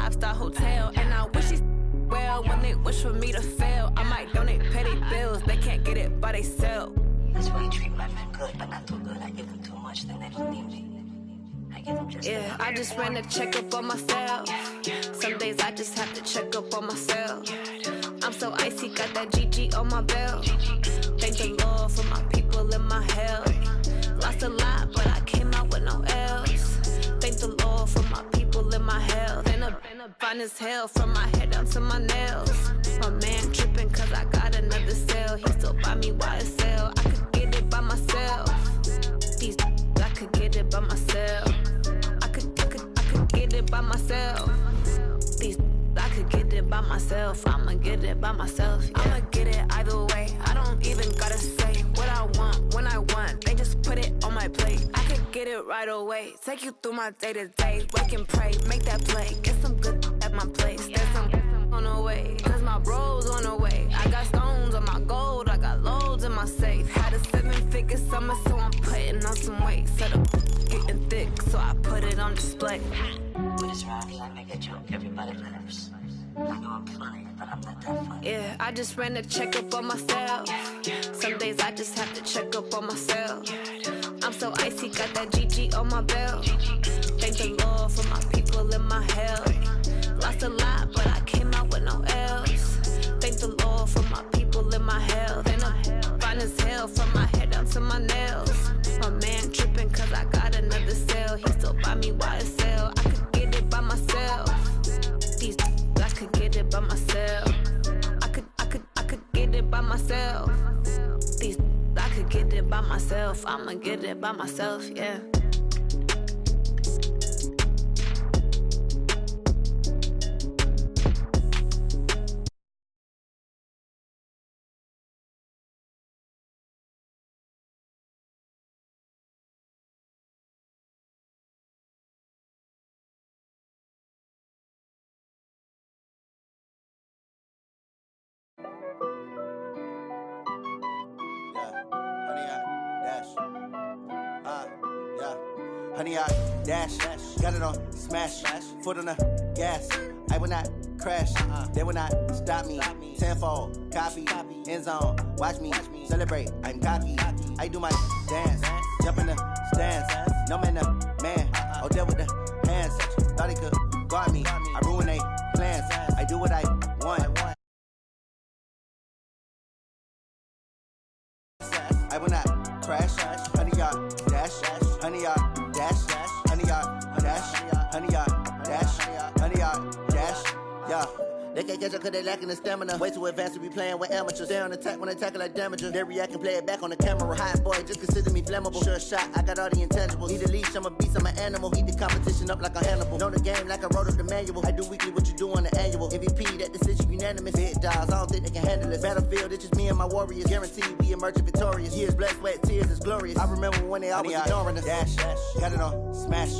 5-star hotel. And I wish these well when they wish for me to fail. I might donate, pay their bills. They can't get it by they self. That's why you treat my men good, but not too good. I give them too much, then they don't need me. I give them just I just ran a checkup on myself. Some days I just have to check up on myself. I'm so icy, got that GG on my belt. Thank the Lord for my people in my health. Lost a lot, but I came out with no else. Thank the Lord for my people in my health. Been a fine as hell from my head down to my nails. My man tripping cause I got another cell. He still buy me YSL. I could get it by myself. These I could get it by myself. I could get it by myself. These I could get it by myself. I'ma get it by myself. Yeah. I'ma get it either way. I don't even gotta say what I want when I want. They just put it on my plate. I could get it right away. Take you through my day to day. Wake and pray, make that play. Get some good at my place. There's some on the way. Cause my bros on the way. I got stones on my gold. I got loads in my safe. Had a 7-figure summer, so I'm putting on some weight. Set up getting thick, so I put it on display. When it's round, I make a joke, everybody laughs. I know I'm funny, but I'm not that funny. Yeah, I just ran a checkup on myself. Some days I just have to check up on myself. I'm so icy, got that GG on my belt. Thank the Lord for my people in my health. Lost a lot, but I came out with no else. Thank the Lord for my people in my health. And I'm fine as hell from my head down to my nails. My man tripping cause I got another cell. He still buy me YSL. I could get it by myself. These I could get it by myself. I could get it by myself. These I could get it by myself. I'ma get it by myself, yeah. Honey, I dash, got it on smash, foot on the gas. I will not crash, they will not stop me. Tenfold, copy, end zone, watch me celebrate. I'm cocky, I do my dance, jump in the stands. No man, the man, oh, there with the hands. Thought he could guard me, I ruin they plans. I do what I want. I will not crash, honey, y'all dash, honey, y'all dash, honey, y'all dash, honey, y'all dash, honey, y'all dash, yeah. They can't catch up cause they lacking the stamina. Way too advanced to be playing with amateurs. Stay on attack when they tackle like damager. They react and play it back on the camera. Hot boy, just consider me flammable. Sure shot, I got all the intangibles. Need a leash, I'm a beast, I'm an animal. Eat the competition up like a Hannibal. Know the game like I wrote up the manual. I do weekly what you do on the annual. MVP, that decision unanimous. Big dogs, I don't think they can handle it. Battlefield, it's just me and my warriors. Guaranteed we emerging victorious. Years, blood, sweat, tears, it's glorious. I remember when they always ignoring us. Dash, got it on smash,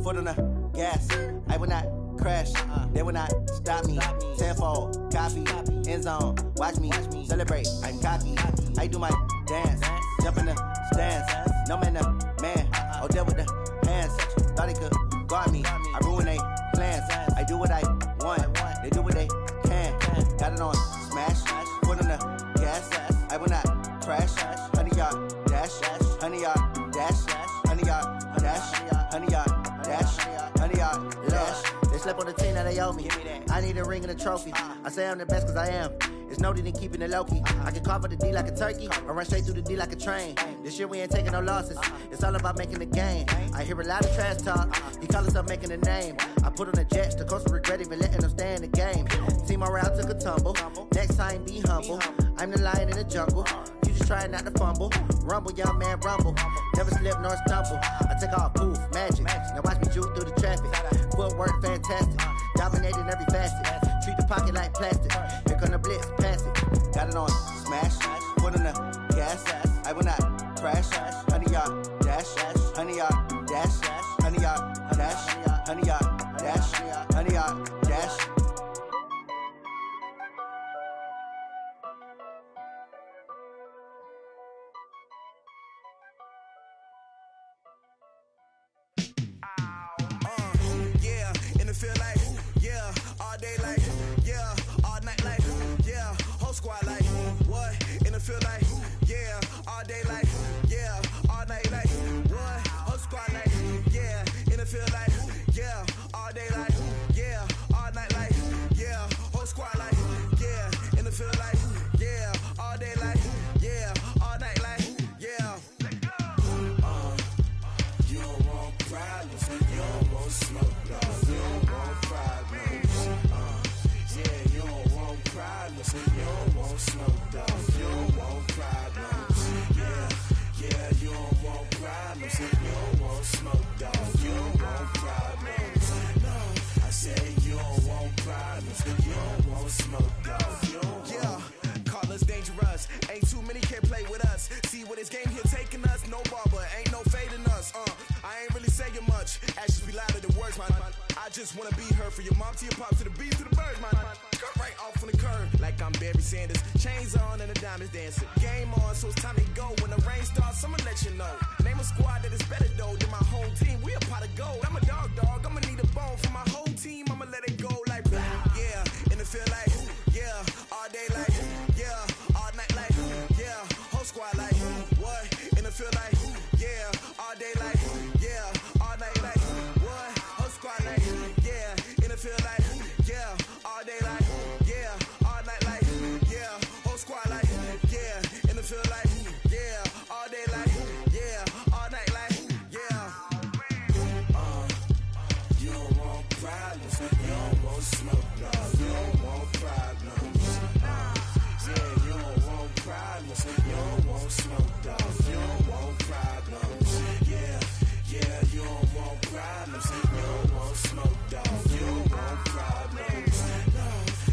foot on the gas. I will not crash, they will not stop me. Tenfold, copy, end zone, watch me celebrate. I'm cocky, I do my dance, jump in the stands. No man, the man, oh, there with the hands. Thought he could guard me, I ruin they plans. I do what I want, they do what they can. Got it on smash, foot on the gas. I will not crash, honey, y'all dash, honey, y'all dash, honey, y'all dash, honey, y'all dash, honey, y'all dash. Slept on the team that they owe me. I need a ring and a trophy. I say I'm the best cause I am. It's no need in keeping it low key. I can carve up the D like a turkey or run straight through the D like a train. This year we ain't taking no losses. It's all about making the game. I hear a lot of trash talk. He call himself making a name. I put on the jets. The coach will regret even letting them stay in the game. Team morale took a tumble. Next time be humble. I'm the lion in the jungle. You just try not to fumble. Rumble, young man, rumble. Never slip nor stumble. I take off poof, magic. Now watch me juke through the traffic. Footwork fantastic. Dominating every facet. Treat the pocket like plastic. Here come the blitz, pass it. Got it on smash. Foot on the gas. I will not crash. Honey, y'all dash. Honey, y'all dash. Honey, y'all dash. Honey, y'all dash. Honey, y'all dash. Yeah, and it feel like, yeah, all day like, yeah, all night like, yeah, whole squad like, what, in the field like, yeah, all day like, yeah, all night like, what, whole squad like, yeah, in the field like, yeah, all day like, yeah, all night like, yeah, whole squad like, yeah, in the field like, yeah, all day like, yeah, all night like, yeah. You don't want problems, you don't want smoke, dog. You don't want problems, yeah, you don't want problems, you don't want smoke, dog. You don't want problems, yeah, you don't want problems, you don't want smoke, dog. You don't want problems, no, I said you don't want problems, you don't want smoke, dog. You don't want. Call us dangerous, ain't too many can play with us. See what this game here taking us, no barber, ain't no fading us. I ain't really saying much, actions be louder than words, man. I just wanna be heard from your mom to your pop to the beat to the birds, man. Cut right off on the curb, like I'm Barry Sanders. Chains on and the diamonds dancing. Game on, so it's time to go. When the rain starts, I'ma let you know. Name a squad that is better though than my home team. We a pot of gold. I'm a dog, I'ma need a bone for my whole team. I'ma let it go like, yeah, in the field like, yeah, all day like, yeah, all night like, yeah, whole squad like, what, in the field like, yeah, all day like, yeah, all night like, what, whole squad like, yeah, in the field like, yeah, all day like, yeah, all night like, yeah, whole squad like, yeah, in the field like, yeah, all day like, yeah, all night like, yeah. You don't want problems, you don't want smoke, no, you don't want problems, yeah, you don't want problems, you don't want smoke, dog. You don't want problems, yeah, you don't want problems, you don't want smoke, dog. You don't want problems, no,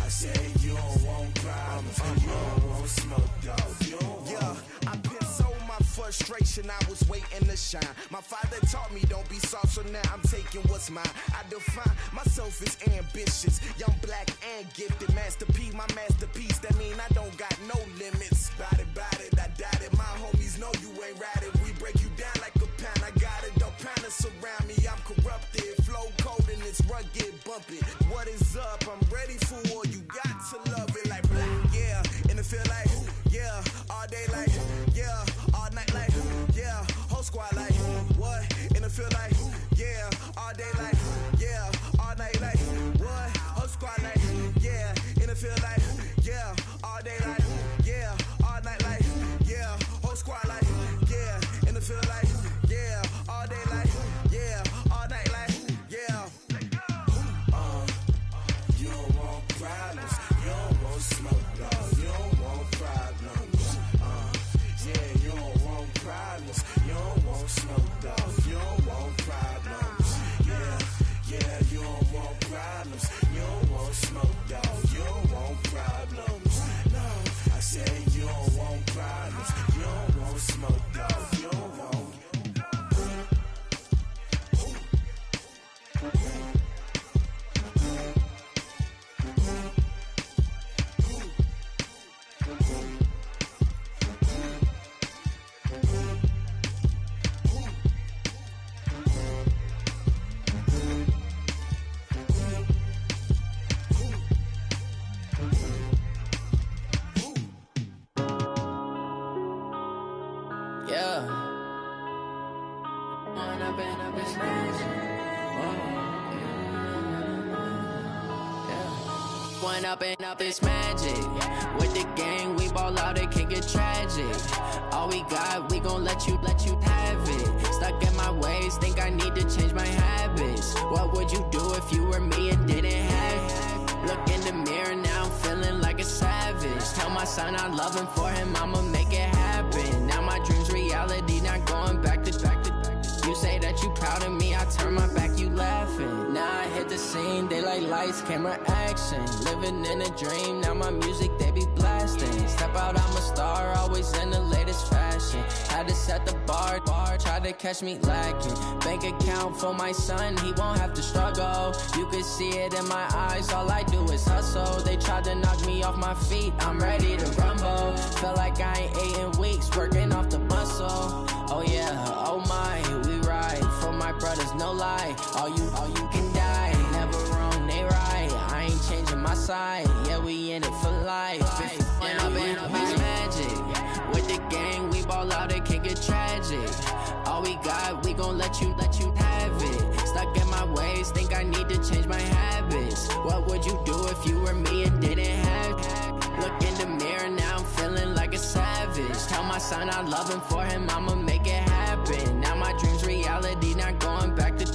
I say you don't want problems, you don't want smoke, dog. You don't want. Yeah, I put so my frustration, I was waiting to shine. My father taught me don't be soft, so now I'm taking what's mine. I define myself as ambitious, young, black, and gifted. Master P, my masterpiece, that mean I don't got no limits. Bout it, I doubt it. My homies know you ain't ratted. We break you down like a pound. I got it, don't panic surround me. I'm corrupted, flow cold and it's rugged, bumpy. What is up? I'm ready for war. You got to love it like black, yeah. In the field like, yeah, all day like, yeah, all night like, yeah, whole squad like, what? In the field like, yeah, all day like, yeah, all night like, what? Whole squad like, yeah, in the field like, yeah, all day like, yeah, all night like, yeah, whole squad like, yeah, in the field like, yeah, all day like, yeah, all night like, yeah. You don't want problems, you don't want smoke, dog. You don't want problems, yeah, you don't want problems, you don't want smoke, dog. You don't want problems, yeah, you don't want problems, you don't want smoke, dog. You don't want problems, no, I say you don't want problems, you don't want smoke, dog. You don't want. Up it's magic. With the gang, we ball out, it can get tragic. All we got, we gon' let you have it. Stuck in my ways, think I need to change my habits. What would you do if you were me and didn't have it? Look in the mirror, now I'm feeling like a savage. Tell my son I love him, for him I'ma make it happen. Now my dream's reality, not going back to. You say that you proud of me, I turn my back, you laughing. Now I hit the scene, they like lights, camera, action. Living in a dream, now my music, they be blasting. Step out, I'm a star, always in the latest fashion. Had to set the bar, try to catch me lacking. Bank account for my son, he won't have to struggle. You can see it in my eyes, all I do is hustle. They tried to knock me off my feet, I'm ready to rumble. Feel like I ain't ate in weeks, working off the muscle. Oh yeah, oh my, we ride for my brothers, no lie. All you can die, never wrong, they right. I ain't side. Yeah, we in it for life. When up in it's magic. With the gang, we ball out, it can get tragic. All we got, we gon' let you have it. Stuck in my ways, think I need to change my habits. What would you do if you were me and didn't have it? Look in the mirror, now I'm feeling like a savage. Tell my son I love him, for him I'ma make it happen. Now my dream's reality, not going back to.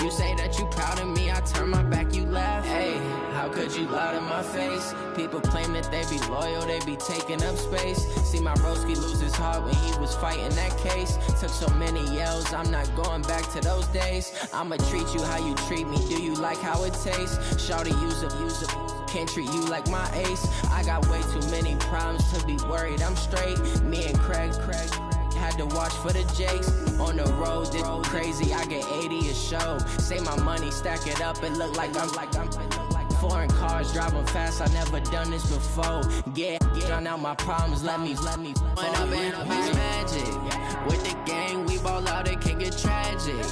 You say that you proud of me, I turn my back, you laugh. Hey, how could you lie to my face? People claim that they be loyal, they be taking up space. See my broski lose his heart when he was fighting that case. Took so many yells, I'm not going back to those days. I'ma treat you how you treat me, do you like how it tastes? Shawty, use a can't treat you like my ace. I got way too many problems to be worried, I'm straight. Me and Craig had to watch for the Jakes. On the road, this crazy, I get 80 a show. Say my money, stack it up, it look like I'm foreign cars, driving fast, I never done this before. Get on out my problems, let me When up in it's magic. With the gang, we ball out, it can get tragic.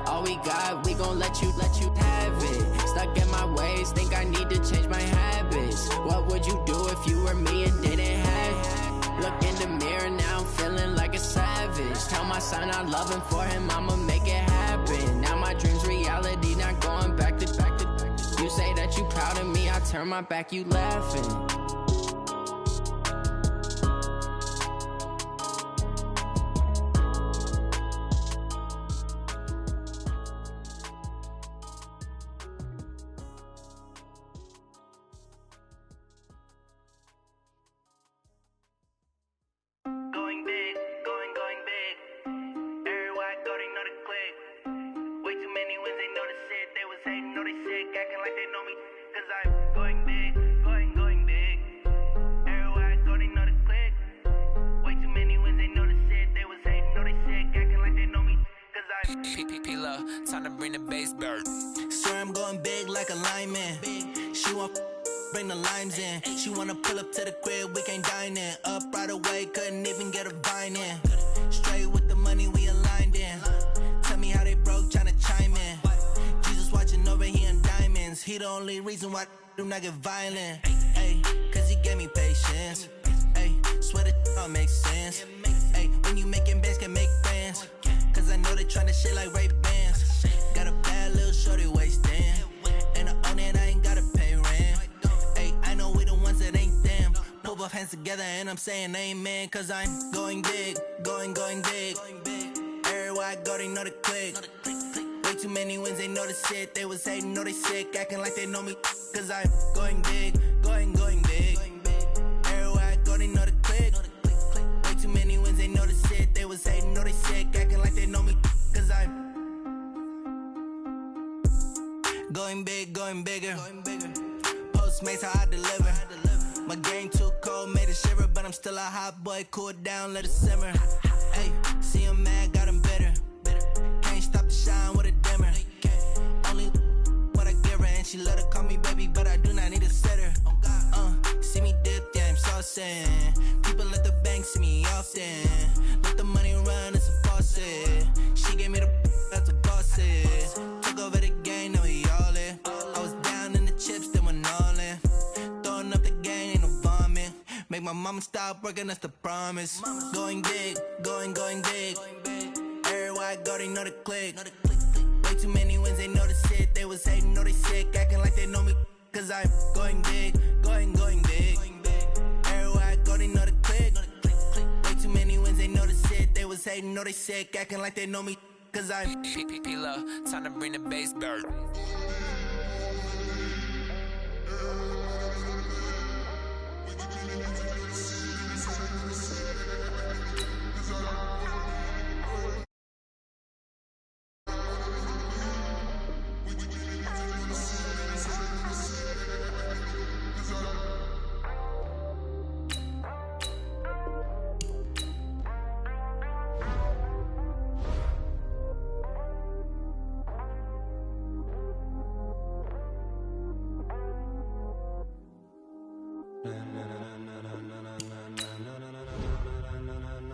All we got, we gon' let you have it. Stuck in my ways, think I need to change my habits. What would you do if you were me and didn't have it? Look in the mirror, now I'm feeling like a savage. Tell my son I love him, for him I'ma make it happen. Now my dream's reality, not going back to. You say that you proud of me, I turn my back, you laughing. Time to bring the bass bird. Swear I'm going big like a lineman. She want bring the limes in. She wanna pull up to the crib, we can't dine in. Up right away, couldn't even get a vine in. Straight with the money, we aligned in. Tell me how they broke, tryna chime in. Jesus watching over here in diamonds. He the only reason why I do not get violent. Ay, cause he gave me patience. Ay, swear that all makes sense. Ay, when you making bands, can make friends. Cause I know they tryna shit like Ray-Bans. Got a bad little shorty wasting. And I own it, I ain't gotta pay rent. Ay, I know we the ones that ain't them. Pull both hands together and I'm saying amen. Cause I'm going big, going big. Everywhere I go, they know the click. Way too many wins, they know the shit. They was hating, know they sick, acting like they know me. Cause I'm going big, going big. Everywhere I go, they know the click. Way too many wins, they know the shit. They was hating, know they sick, acting like they know me. Cause I'm going big, going bigger. Postmates, how I deliver. My game too cold, made it shiver. But I'm still a hot boy, cool it down, let it simmer. Hey, see him mad, got him bitter. Can't stop the shine with a dimmer. Only what I give her, and she let her call me baby, but I do not need a sitter. See me dip, yeah, I'm saucing. People at the bank see me often. Let the money run, it's a faucet. She gave me the that's a bosses. Took over the game, now we all in. I was down in the chips, then went all in. Throwing up the game, ain't no vomit. Make my mama stop working, that's the promise. Going big, going big. Everywhere I go, they know the click. Way too many wins, they know the shit. They was hating, know they sick, acting like they know me. Cause I'm going big, going big. Everywhere I go, they know the click. Way too many wins, they know the shit. They was hating, know they sick, acting like they know me. Cause I'm P-P-P-Love, time to bring the bass bird.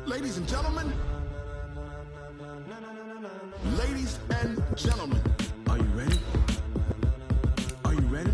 Ladies and gentlemen, ladies and gentlemen, are you ready? Are you ready?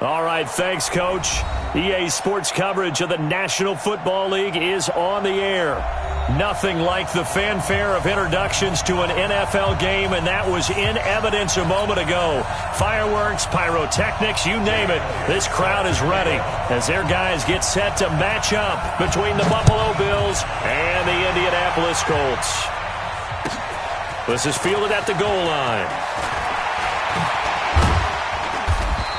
All right, thanks, Coach. EA Sports coverage of the National Football League is on the air. Nothing like the fanfare of introductions to an NFL game, and that was in evidence a moment ago. Fireworks, pyrotechnics, you name it. This crowd is ready as their guys get set to match up between the Buffalo Bills and the Indianapolis Colts. This is fielded at the goal line.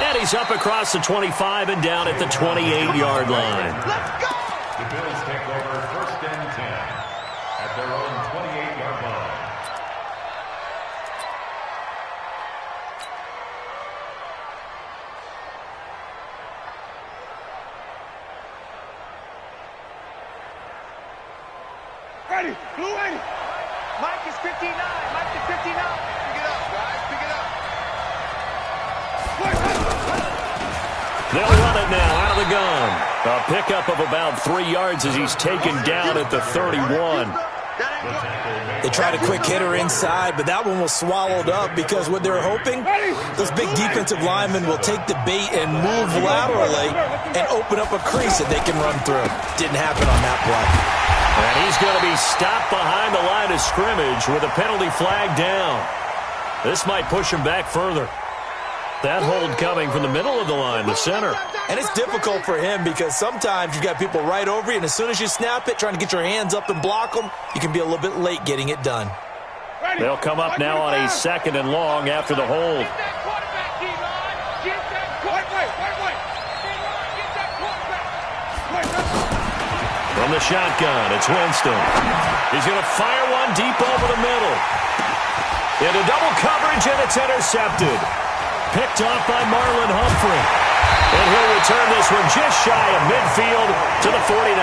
And he's up across the 25 and down at the 28-yard line. Let's go! The Bills take over 1st and 10 at their own 28-yard line. Ready, blue 80. Mike is 59. Mike is 59. Pick it up, guys. Pick it up. They'll run it now out of the gun. A pickup of about 3 yards as he's taken down at the 31. They tried a quick hitter inside, but that one was swallowed up because what they're hoping, those big defensive linemen will take the bait and move laterally and open up a crease that they can run through. Didn't happen on that play. And he's going to be stopped behind the line of scrimmage with a penalty flag down. This might push him back further. That hold coming from the middle of the line, the center. And it's difficult for him because sometimes you've got people right over you, and as soon as you snap it, trying to get your hands up and block them, you can be a little bit late getting it done. They'll come up now on a 2nd and long after the hold. From the shotgun, it's Winston. He's going to fire one deep over the middle. Into double coverage, and it's intercepted. Picked off by Marlon Humphrey. And he'll return this one just shy of midfield to the 49.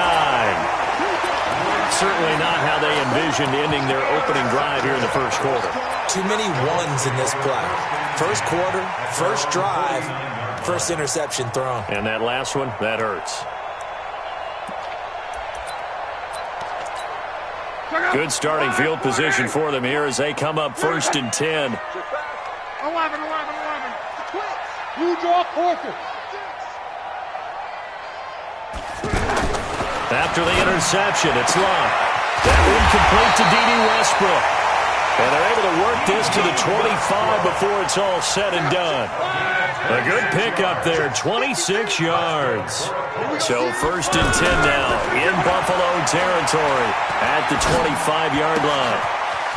Certainly not how they envisioned ending their opening drive here in the first quarter. Too many ones in this play. First quarter, first drive, first interception thrown. And that last one, that hurts. Good starting field position for them here as they come up 1st and 10. 11. You draw quarter. After the interception, it's Love. That incomplete to D.D. Westbrook. And they're able to work this to the 25 before it's all said and done. A good pickup there, 26 yards. So 1st and 10 now in Buffalo territory at the 25-yard line.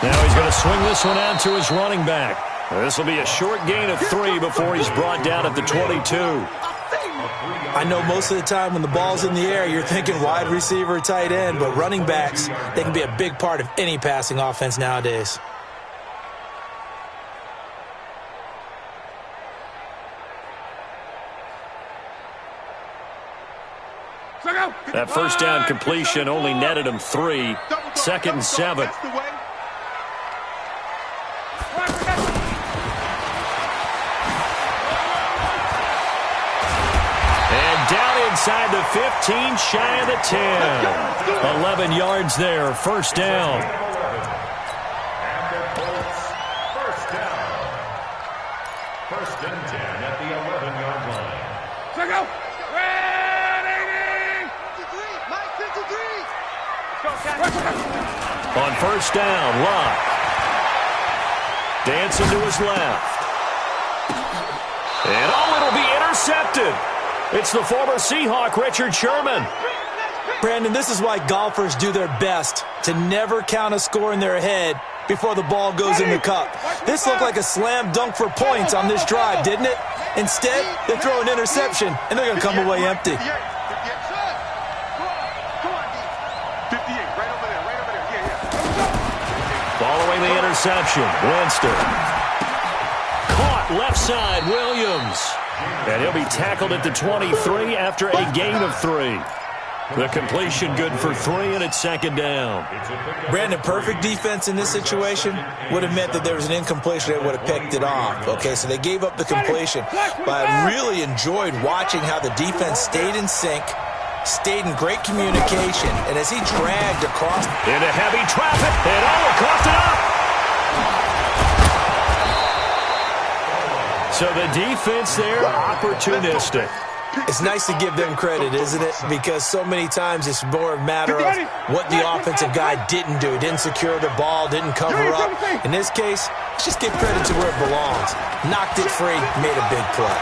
Now he's going to swing this one out to his running back. This will be a short gain of 3 before he's brought down at the 22. I know most of the time when the ball's in the air, you're thinking wide receiver, tight end, but running backs, they can be a big part of any passing offense nowadays. That first down completion only netted him 3. 2nd and 7. Inside the 15, shy of the 10. 11 yards there, 1st down. First down. 1st and 10 at the 11-yard line. Check out. Ready. 53. Mike 53. On 1st down, Locke. Dancing to his left. And it'll be intercepted. It's the former Seahawk, Richard Sherman. Brandon, this is why golfers do their best to never count a score in their head before the ball goes in the cup. This looked like a slam dunk for points on this drive, didn't it? Instead, they throw an interception, and they're going to come away empty. Following the interception, Winston. Caught left side, Williams. And he'll be tackled at the 23 after a gain of 3. The completion good for 3, and it's 2nd down. Brandon, perfect defense in this situation would have meant that there was an incompletion that would have picked it off. Okay, so they gave up the completion. But I really enjoyed watching how the defense stayed in sync, stayed in great communication, and as he dragged across into heavy traffic, and coughed it up. So the defense there, opportunistic. It's nice to give them credit, isn't it? Because so many times it's more a matter of what the offensive guy didn't do. He didn't secure the ball, didn't cover up. In this case, let's just give credit to where it belongs. Knocked it free, made a big play.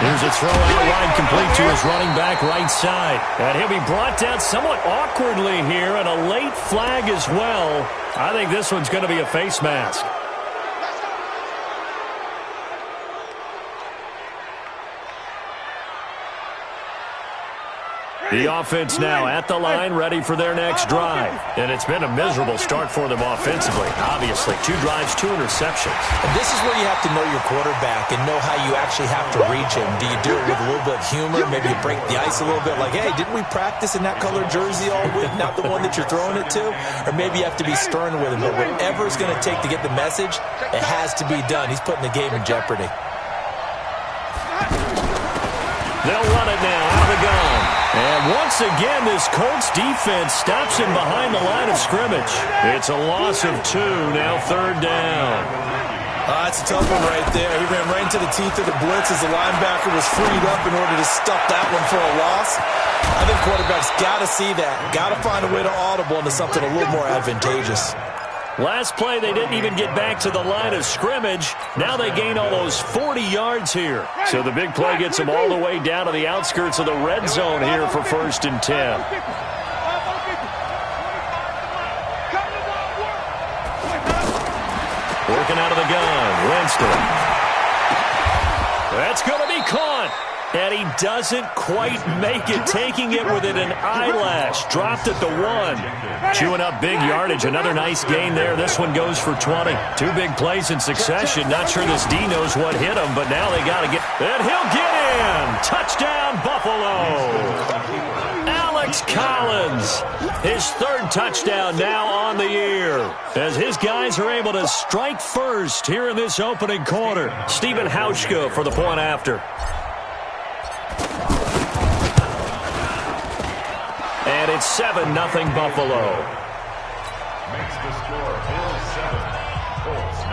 Here's a throw out wide, complete to his running back right side. And he'll be brought down somewhat awkwardly here, and a late flag as well. I think this one's going to be a face mask. The offense now at the line, ready for their next drive. And it's been a miserable start for them offensively. Obviously, 2 drives, 2 interceptions. And this is where you have to know your quarterback and know how you actually have to reach him. Do you do it with a little bit of humor? Maybe you break the ice a little bit like, hey, didn't we practice in that colored jersey all week, not the one that you're throwing it to? Or maybe you have to be stern with him. But whatever it's going to take to get the message, it has to be done. He's putting the game in jeopardy. They'll run it now out of the gun. And once again, this Colts defense stops him behind the line of scrimmage. It's a loss of 2, now 3rd down. That's a tough one right there. He ran right into the teeth of the blitz as the linebacker was freed up in order to stuff that one for a loss. I think quarterbacks got to see that. Got to find a way to audible into something a little more advantageous. Last play, they didn't even get back to the line of scrimmage. Now they gain almost 40 yards here. So the big play gets them all the way down to the outskirts of the red zone here for 1st and 10. Working out of the gun, Winston. That's going to be caught. And he doesn't quite make it, taking it within an eyelash. Dropped at the 1. Chewing up big yardage. Another nice gain there. This one goes for 20. 2 big plays in succession. Not sure this D knows what hit him, but now they got to get... And he'll get in! Touchdown, Buffalo! Alex Collins, his 3rd touchdown now on the year, as his guys are able to strike first here in this opening quarter. Stephen Hauschka for the point after. And it's 7-0 Buffalo. Makes the score Bills 7, Colts 0.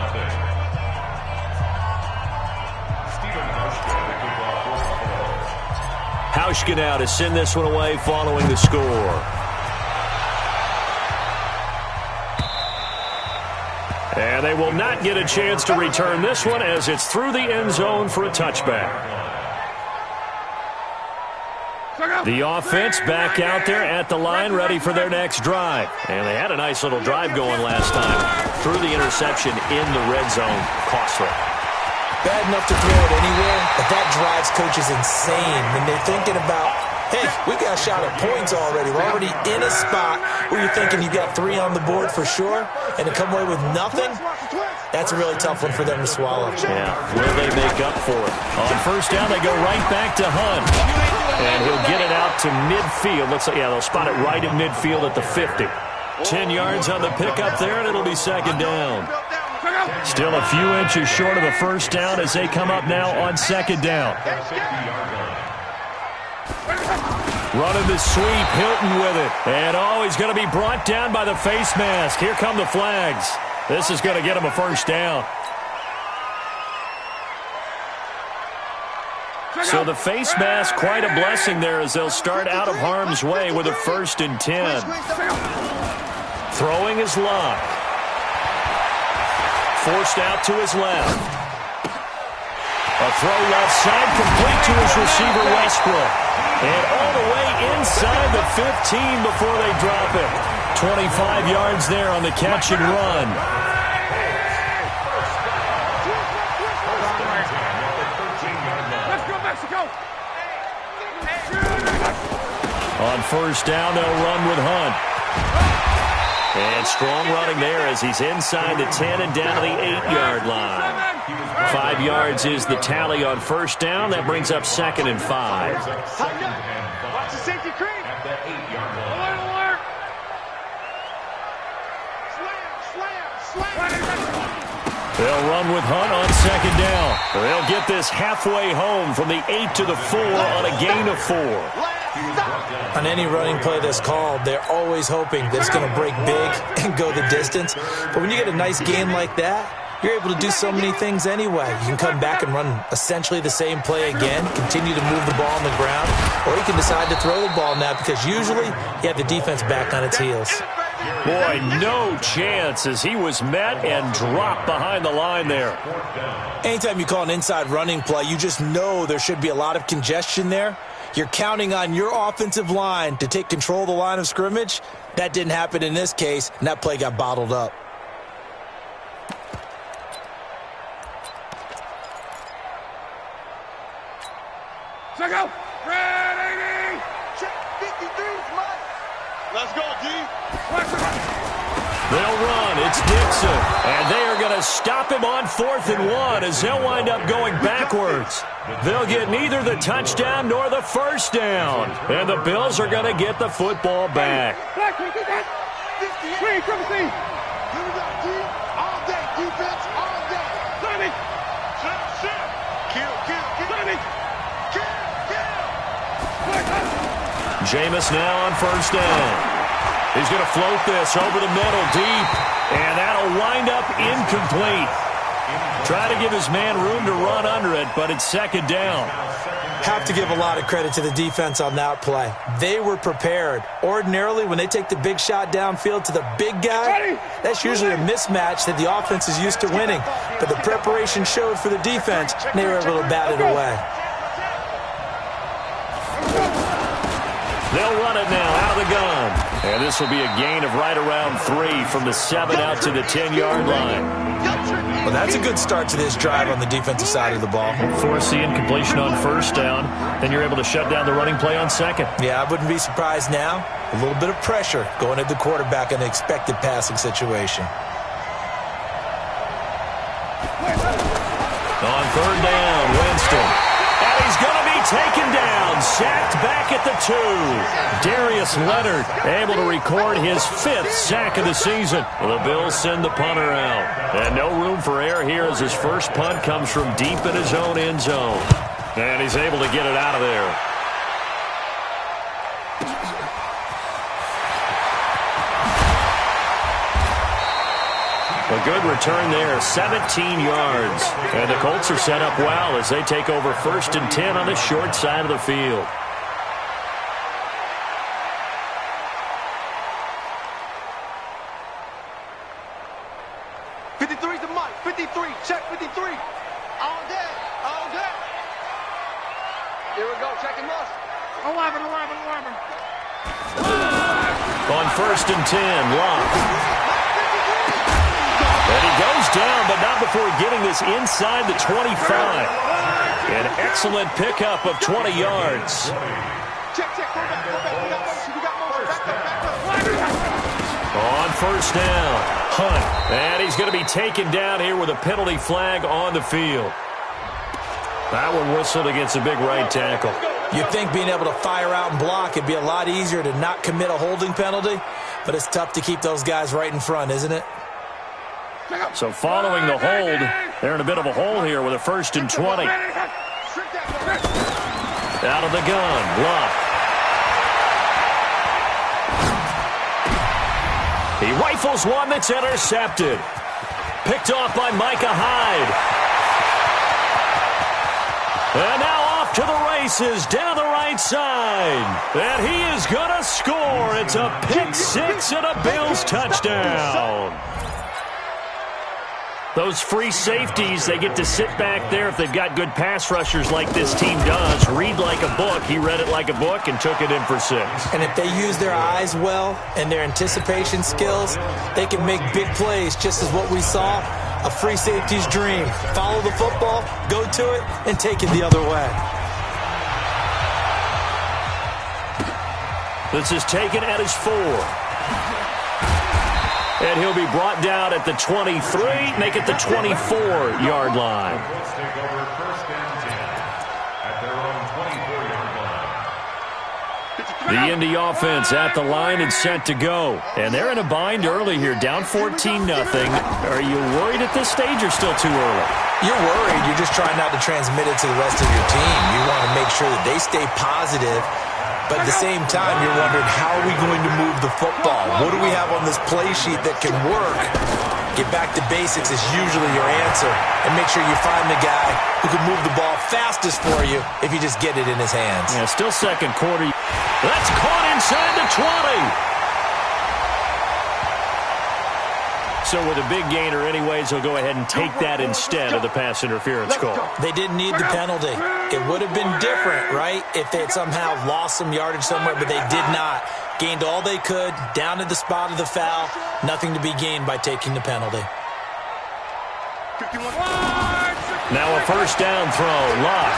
Stephen Hauschka, the kickoff for Buffalo. Hauschka now to send this one away following the score. And they will not get a chance to return this one as it's through the end zone for a touchback. The offense back out there at the line, ready for their next drive. And they had a nice little drive going last time. Threw the interception in the red zone. Costly. Bad enough to throw it anywhere, but that drives coaches insane when they're thinking about, hey, we got a shot at points already. We're already in a spot where you're thinking you got 3 on the board for sure, and to come away with nothing, that's a really tough one for them to swallow. Yeah, will they make up for it? On 1st down, they go right back to Hunt. And he'll get it out to midfield. Looks like, yeah, they'll spot it right at midfield at the 50. 10 yards on the pickup there, and it'll be 2nd down. Still a few inches short of the 1st down as they come up now on 2nd down. Running the sweep, Hilton with it. And he's going to be brought down by the face mask. Here come the flags. This is going to get him a 1st down. So the face mask, quite a blessing there as they'll start out of harm's way with a 1st and 10. Throwing his luck. Forced out to his left. A throw left side, complete to his receiver, Westbrook. And all the way inside the 15 before they drop it. 25 yards there on the catch and run. On 1st down, they'll run with Hunt. And strong running there as he's inside the 10 and down to the 8-yard line. 5 yards is the tally on 1st down. That brings up 2nd and 5. Watch the safety creep. At the 8-yard line. Alert. Slam. They'll run with Hunt on 2nd down. They'll get this halfway home from the 8 to the 4 on a gain of 4. On any running play that's called, they're always hoping that it's going to break big and go the distance. But when you get a nice gain like that, you're able to do so many things anyway. You can come back and run essentially the same play again, continue to move the ball on the ground, or you can decide to throw the ball now because usually you have the defense back on its heels. Boy, no chance as he was met and dropped behind the line there. Anytime you call an inside running play, you just know there should be a lot of congestion there. You're counting on your offensive line to take control of the line of scrimmage. That didn't happen in this case, and that play got bottled up. Check out. Ready. Check 53's Mike. Let's go, D. They'll run. It's Dixon. And they are going to stop him on 4th and 1 as they'll wind up going backwards. They'll get neither the touchdown nor the first down. And the Bills are going to get the football back. Here we go, D. All day. Defense all day. Kill. Jameis now on 1st down. He's going to float this over the middle deep, and that'll wind up incomplete. Try to give his man room to run under it, but it's 2nd down. Have to give a lot of credit to the defense on that play. They were prepared. Ordinarily, when they take the big shot downfield to the big guy, that's usually a mismatch that the offense is used to winning. But the preparation showed for the defense, and they were able to bat it away. They'll run it now out of the gun. And this will be a gain of right around 3 from the 7 out to the 10-yard line. Well, that's a good start to this drive on the defensive side of the ball. Force the incompletion on 1st down. Then you're able to shut down the running play on 2nd. Yeah, I wouldn't be surprised now. A little bit of pressure going at the quarterback in the expected passing situation. On 3rd down, Winston. And he's going to be taken down, sacked back at the 2. Darius Leonard able to record his 5th sack of the season. Well, the Bills send the punter out. And no room for error here as his first punt comes from deep in his own end zone. And he's able to get it out of there. A good return there, 17 yards. And the Colts are set up well as they take over 1st and 10 on the short side of the field. '53's the Mike. 53. Check 53. All day. Here we go. Checking us. 11. On 1st and 10, Locke. And he goes down, but not before getting this inside the 25. An excellent pickup of 20 yards. Check. Go back. We got motion. On 1st down, Hunt. And he's going to be taken down here with a penalty flag on the field. That one whistled against a big right tackle. You'd think being able to fire out and block it'd be a lot easier to not commit a holding penalty, but it's tough to keep those guys right in front, isn't it? So following the hold, they're in a bit of a hole here with a 1st and 20. Out of the gun, Luck. He rifles one that's intercepted. Picked off by Micah Hyde. And now off to the races down the right side. And he is going to score. It's a pick 6 and a Bills touchdown. Those free safeties, they get to sit back there if they've got good pass rushers like this team does. Read like a book. He read it like a book and took it in for 6. And if they use their eyes well and their anticipation skills, they can make big plays, just as what we saw, a free safety's dream. Follow the football, go to it, and take it the other way. This is taken at his 4. And he'll be brought down at the 23, make it the 24-yard line. Take over 1st and 10 at their own 24-yard line. The Indy offense at the line and set to go. And they're in a bind early here, down 14-0. Are you worried at this stage or still too early? You're worried. You're just trying not to transmit it to the rest of your team. You want to make sure that they stay positive. But at the same time, you're wondering, how are we going to move the football? What do we have on this play sheet that can work Get back to basics is usually your answer. And make sure you find the guy who can move the ball fastest for you if you just get it in his hands. Yeah, still second quarter. That's caught inside the 20. So with a big gainer anyways, he'll go ahead and take that instead of the pass interference call. They didn't need the penalty. It would have been different, right, if they had somehow lost some yardage somewhere, but they did not. Gained all they could, down at the spot of the foul. Nothing to be gained by taking the penalty. Now a first down throw. Lock.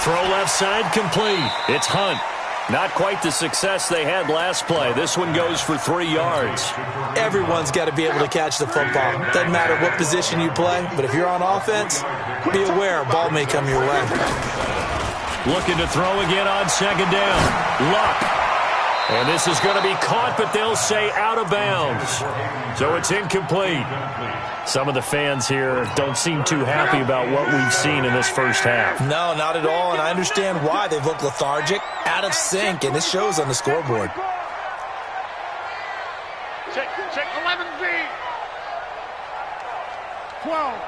Throw left side complete. It's Hunt. Not quite the success they had last play. This one goes for 3 yards. Everyone's got to be able to catch the football. Doesn't matter what position you play, but if you're on offense, be aware a ball may come your way. Looking to throw again on second down. Luck. And this is going to be caught, but they'll say out of bounds. So it's incomplete. Some of the fans here don't seem too happy about what we've seen in this first half. No, not at all, and I understand why. They've looked lethargic, out of sync, and it shows on the scoreboard. Check 11B. 12.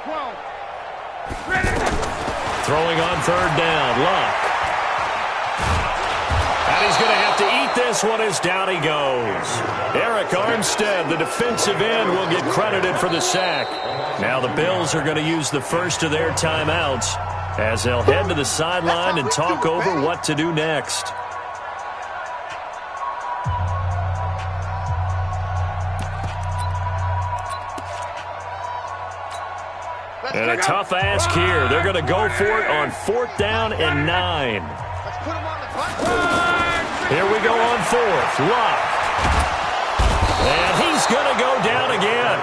Ready. Throwing on third down. Luck. And he's going to have to eat this one as down he goes. Eric Armstead, the defensive end, will get credited for the sack. Now the Bills are going to use the first of their timeouts as they'll head to the sideline and talk over what to do next. And a tough ask here. They're going to go for it on 4th down and 9. Here we go on 4th. Luck. And he's going to go down again.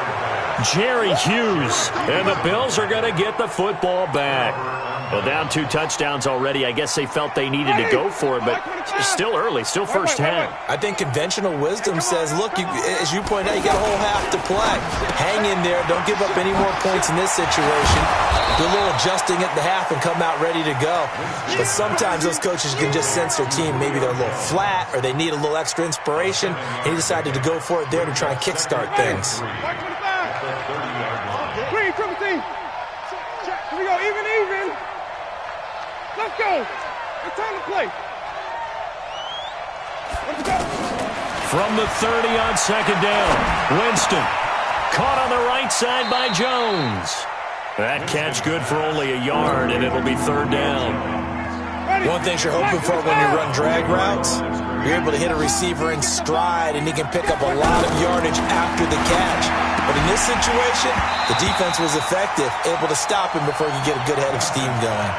Jerry Hughes. And the Bills are going to get the football back. Well, down 2 touchdowns already. I guess they felt they needed to go for it, but it's still early, still first half. I think conventional wisdom says, look, as you point out, you got a whole half to play. Hang in there. Don't give up any more points in this situation. Do a little adjusting at the half and come out ready to go. But sometimes those coaches can just sense their team. Maybe they're a little flat or they need a little extra inspiration. And he decided to go for it there to try and kickstart things. Green, triple team. Here we go, even. Let's go. It's time to play. Let's go. From the 30 on second down, Winston. Caught on the right side by Jones. That catch good for only a yard, and it'll be third down. One thing you're hoping for when you run drag routes, you're able to hit a receiver in stride, and he can pick up a lot of yardage after the catch. But in this situation, the defense was effective, able to stop him before he could get a good head of steam going.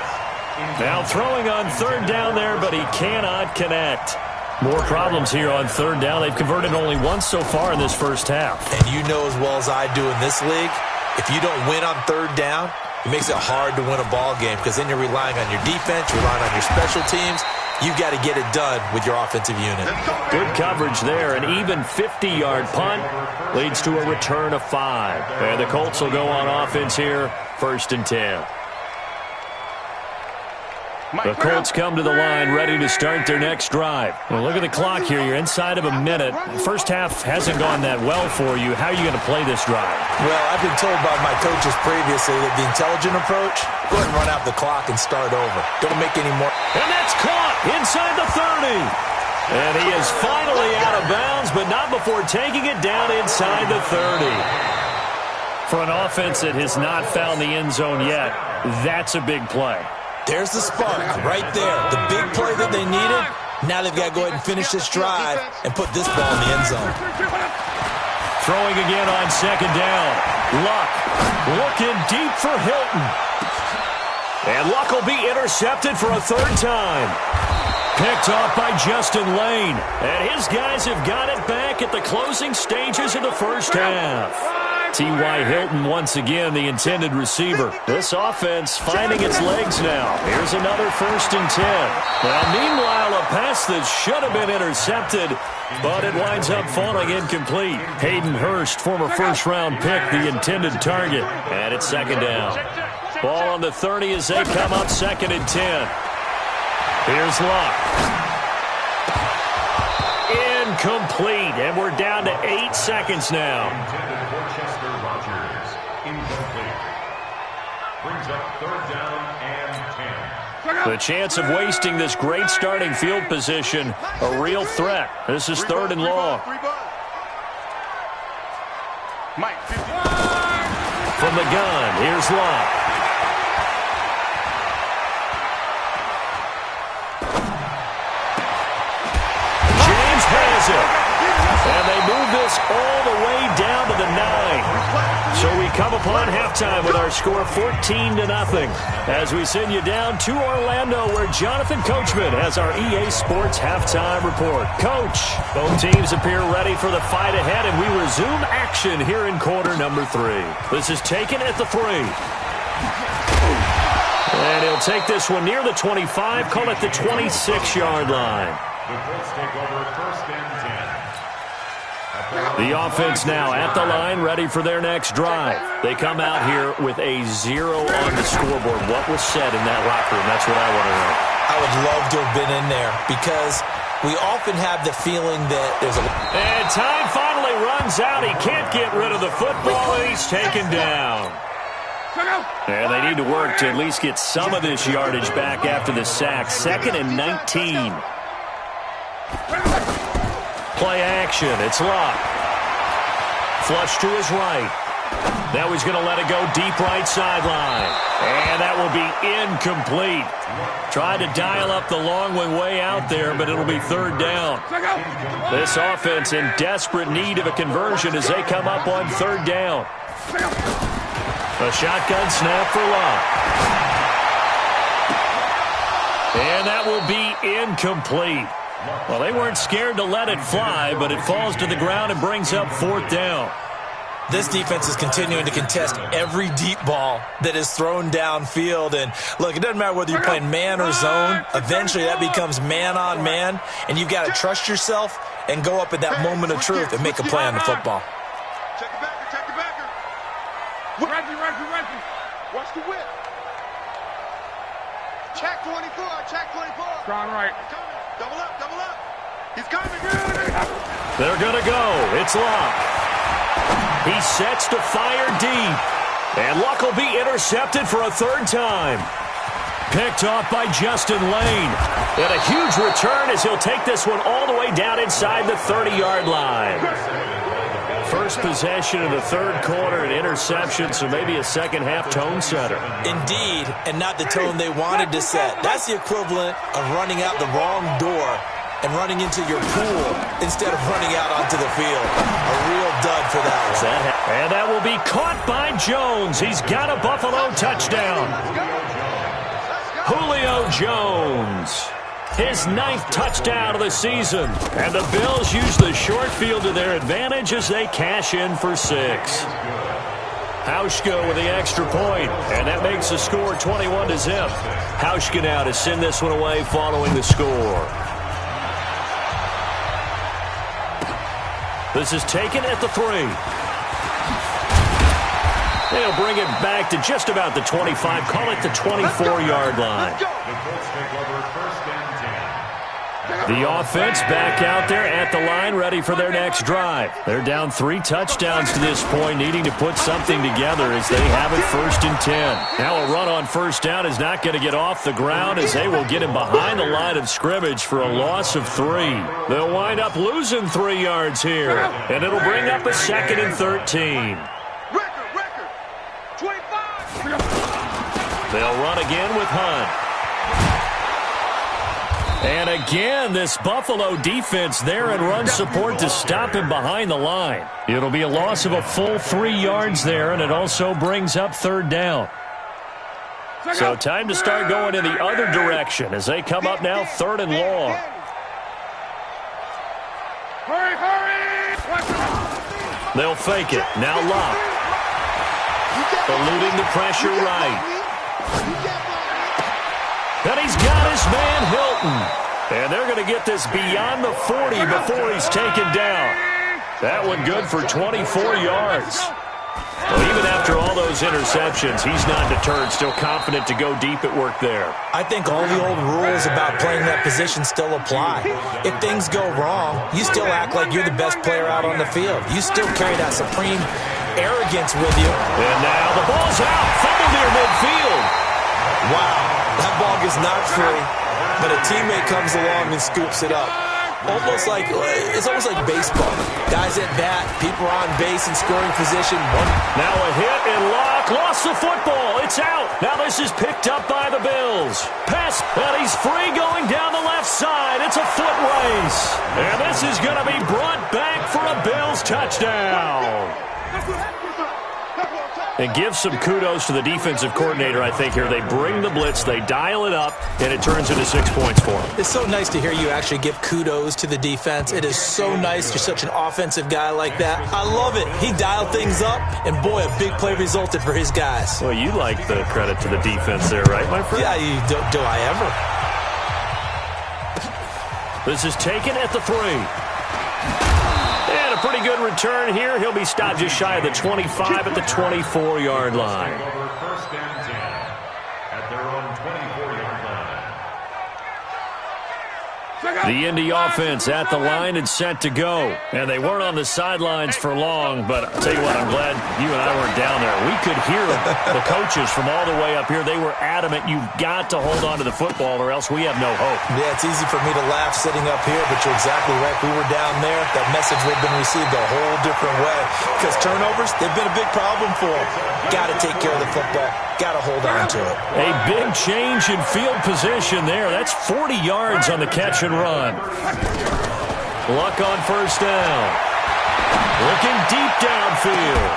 Now throwing on third down there, but he cannot connect. More problems here on third down. They've converted only once so far in this first half. And you know as well as I do in this league, if you don't win on third down, it makes it hard to win a ball game because then you're relying on your defense, you're relying on your special teams. You've got to get it done with your offensive unit. Good coverage there. An even 50-yard punt leads to a return of 5. And the Colts will go on offense here, 1st and 10. The Colts come to the line ready to start their next drive. Well, look at the clock here. You're inside of a minute. First half hasn't gone that well for you. How are you going to play this drive? Well, I've been told by my coaches previously that the intelligent approach, go ahead and run out the clock and start over. Don't make any more. And that's caught inside the 30. And he is finally out of bounds, but not before taking it down inside the 30. For an offense that has not found the end zone yet, that's a big play. There's the spark right there. The big play that they needed. Now they've got to go ahead and finish this drive and put this ball in the end zone. Throwing again on second down. Luck looking deep for Hilton. And Luck will be intercepted for a third time. Picked off by Justin Lane. And his guys have got it back at the closing stages of the first half. T.Y. Hilton once again the intended receiver. This offense finding its legs now. Here's another 1st and 10. Well, meanwhile, a pass that should have been intercepted, but it winds up falling incomplete. Hayden Hurst, former first-round pick, the intended target. And it's second down. Ball on the 30 as they come up 2nd and 10. Here's Luck. incomplete, and we're down to 8 seconds now. Intended for Chester Rogers. Incomplete. Brings up third down and 10. The chance of wasting this great starting field position, a real threat. This is third and long. Mike, 50. From the gun, here's Locke. James has it. And they move this all the way down to the 9. So we come upon halftime with our score 14-0 as we send you down to Orlando where Jonathan Coachman has our EA Sports halftime report. Coach, both teams appear ready for the fight ahead, and we resume action here in quarter number 3. This is taken at the 3. And he'll take this one near the 25, call it the 26-yard line. The Colts take over first and 10. The offense now at the line, ready for their next drive. They come out here with a 0 on the scoreboard. What was said in that locker room? That's what I want to know. I would love to have been in there because we often have the feeling that there's a... And time finally runs out. He can't get rid of the football, and he's taken down. And they need to work to at least get some of this yardage back after the sack. 2nd and 19. Play action. It's Locke. Flush to his right. Now he's going to let it go deep right sideline. And that will be incomplete. Tried to dial up the long one way out there, but it'll be third down. This offense in desperate need of a conversion as they come up on third down. A shotgun snap for Locke. And that will be incomplete. Well, they weren't scared to let it fly, but it falls to the ground and brings up fourth down. This defense is continuing to contest every deep ball that is thrown downfield. And, look, it doesn't matter whether you're playing man or zone. Eventually that becomes man on man, and you've got to trust yourself and go up at that moment of truth and make a play on the football. Check the backer, check the backer. Reggie. Watch the whip. Check 24, check 24. Strong right. Double up. He's coming. They're going to go. It's Locke. He sets to fire deep. And Locke will be intercepted for a third time. Picked off by Justin Lane. And a huge return as he'll take this one all the way down inside the 30-yard line. First possession of the third quarter, an interception, so maybe a second-half tone setter. Indeed, and not the tone they wanted to set. That's the equivalent of running out the wrong door and running into your pool instead of running out onto the field. A real dud for that one. And that will be caught by Jones. He's got a Buffalo touchdown. Julio Jones. His 9th touchdown of the season. And the Bills use the short field to their advantage as they cash in for 6. Hauschka with the extra point, and that makes the score 21-0. Hauschka now to send this one away following the score. This is taken at the 3. They'll bring it back to just about the 25, call it the 24-yard line. The offense back out there at the line, ready for their next drive. They're down 3 touchdowns to this point, needing to put something together as they have it 1st and 10. Now a run on first down is not going to get off the ground as they will get him behind the line of scrimmage for a loss of 3. They'll wind up losing 3 yards here, and it'll bring up a 2nd and 13. Record. 25. They'll run again with Hunt. And again, this Buffalo defense there in run support to stop him behind the line. It'll be a loss of a full 3 yards there, and it also brings up third down. So time to start going in the other direction as they come up now 3rd and long. Hurry! They'll fake it. Now Locke. Eluding the pressure right. And he's got his man Hilton. And they're going to get this beyond the 40 before he's taken down. That one good for 24 yards. Well, even after all those interceptions, he's not deterred, still confident to go deep at work there. I think all the old rules about playing that position still apply. If things go wrong, you still act like you're the best player out on the field. You still carry that supreme arrogance with you. And now the ball's out. Fumble near midfield. Wow, that ball gets knocked free, but a teammate comes along and scoops it up. It's almost like baseball. Guys at bat, people are on base in scoring position. Now a hit and Locke lost the football. It's out. Now this is picked up by the Bills. Pass, and he's free going down the left side. It's a foot race. And this is going to be brought back for a Bills touchdown. And give some kudos to the defensive coordinator, I think, here. They bring the blitz, they dial it up, and it turns into 6 points for them. It's so nice to hear you actually give kudos to the defense. It is so nice. You're such an offensive guy like that. I love it. He dialed things up, and boy, a big play resulted for his guys. Well, you like the credit to the defense there, right, my friend? Yeah, do I ever? This is taken at the 3. And a pretty good return here. He'll be stopped just shy of the 25 at the 24-yard line. First and 10 at their own 24-yard line. The Indy offense at the line and set to go. And they weren't on the sidelines for long, but I'll tell you what, I'm glad you and I weren't down there. We could hear the coaches from all the way up here. They were adamant, you've got to hold on to the football or else we have no hope. Yeah, it's easy for me to laugh sitting up here, but you're exactly right. We were down there. That message would have been received a whole different way. Because turnovers, they've been a big problem for them. Got to take care of the football. Got to hold on to it. A big change in field position there. That's 40 yards on the catch and run. Luck on first down. Looking deep downfield.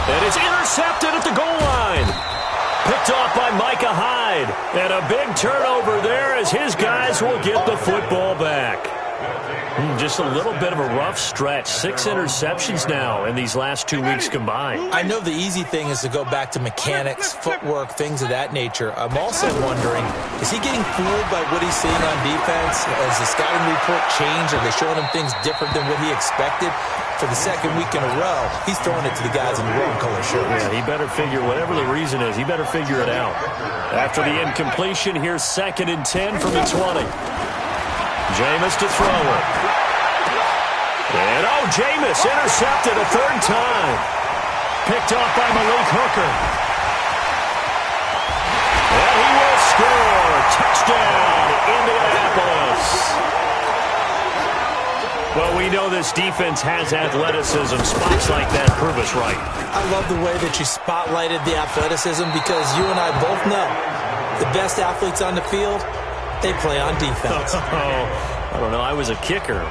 And it's intercepted at the goal line. Picked off by Micah Hyde. And a big turnover there as his guys will get the football back. Just a little bit of a rough stretch. 6 interceptions now in these last 2 weeks combined. I know the easy thing is to go back to mechanics, footwork, things of that nature. I'm also wondering, is he getting fooled by what he's seeing on defense? Has the scouting report changed? Are they showing him things different than what he expected? For the second week in a row, he's throwing it to the guys in the wrong color shirts. Yeah, he better figure, whatever the reason is, he better figure it out. After the incompletion, here's 2nd and 10 from the 20. Jameis to throw it. And, Jameis intercepted a 3rd time. Picked off by Malik Hooker. And he will score. Touchdown, Indianapolis. Well, we know this defense has athleticism. Spots like that prove us right. I love the way that you spotlighted the athleticism because you and I both know the best athletes on the field, they play on defense. I don't know. I was a kicker.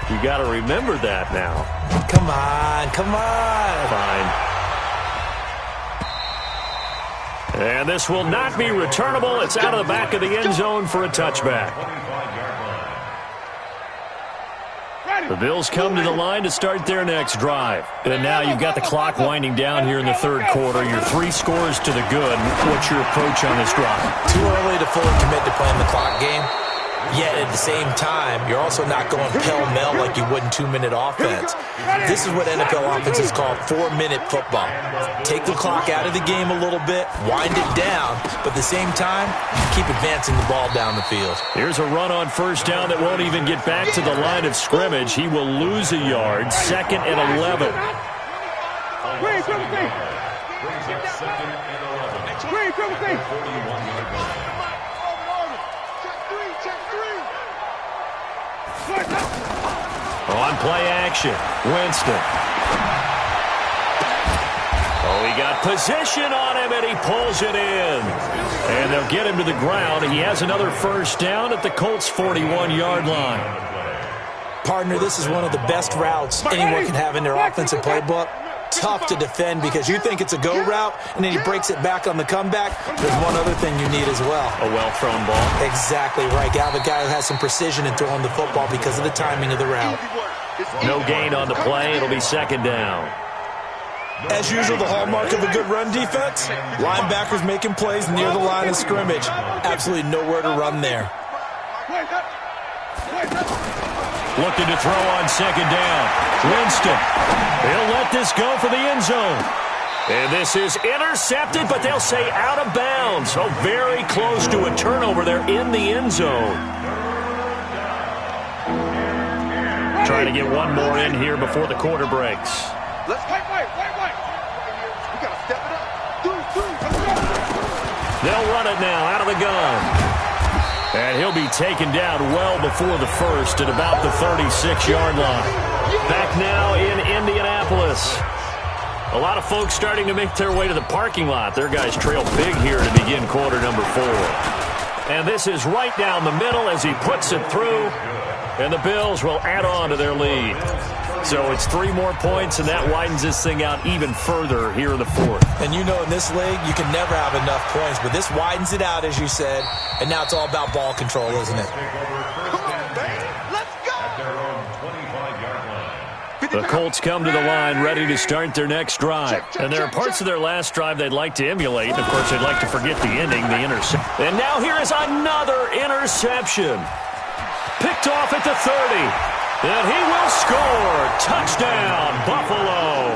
You got to remember that now. Come on. Fine. And this will not be returnable. It's out of the back of the end zone for a touchback. The Bills come to the line to start their next drive. And now you've got the clock winding down here in the 3rd quarter. Your 3 scores to the good. What's your approach on this drive? Too early to fully commit to playing the clock game. Yet at the same time, you're also not going pell-mell like you would in 2-minute offense. This is what NFL offenses call 4-minute football. Take the clock out of the game a little bit, wind it down, but at the same time, keep advancing the ball down the field. Here's a run on first down that won't even get back to the line of scrimmage. He will lose a yard, 2nd and 11. Brings up 2nd and 11. On play action, Winston. He got position on him, and he pulls it in. And they'll get him to the ground. He has another first down at the Colts' 41-yard line. Partner, this is one of the best routes anyone can have in their offensive playbook. Tough to defend because you think it's a go route, and then he breaks it back on the comeback. There's one other thing you need as well. A well-thrown ball. Exactly right. Got a guy who has some precision in throwing the football because of the timing of the route. No gain on the play. It'll be 2nd down. As usual, the hallmark of a good run defense, linebackers making plays near the line of scrimmage. Absolutely nowhere to run there. looking to throw on second down. Winston, he'll let this go for the end zone. And this is intercepted, but they'll say out of bounds. So very close to a turnover there in the end zone. Trying to get one more in here before the quarter breaks. Let's wait. We got to step it up. They'll run it now out of the gun. And he'll be taken down well before the first at about the 36-yard line. Back now in Indianapolis. A lot of folks starting to make their way to the parking lot. Their guys trail big here to begin quarter number 4. And this is right down the middle as he puts it through. And the Bills will add on to their lead. So it's 3 more points, and that widens this thing out even further here in the 4th. And you know in this league, you can never have enough points. But this widens it out, as you said. And now it's all about ball control, isn't it? The Colts come to the line ready to start their next drive. And there are parts of their last drive they'd like to emulate. Of course, they'd like to forget the ending, the interception. And now here is another interception. Picked off at the 30. And he will score. Touchdown, Buffalo.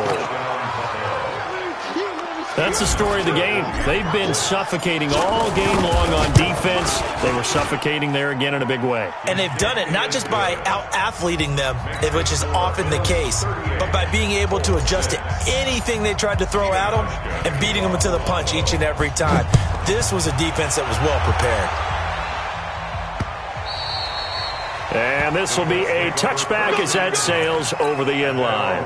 That's the story of the game. They've been suffocating all game long on defense. They were suffocating there again in a big way. And they've done it not just by out-athleting them, which is often the case, but by being able to adjust to anything they tried to throw at them and beating them to the punch each and every time. This was a defense that was well prepared. And this will be a touchback as that sails over the end line.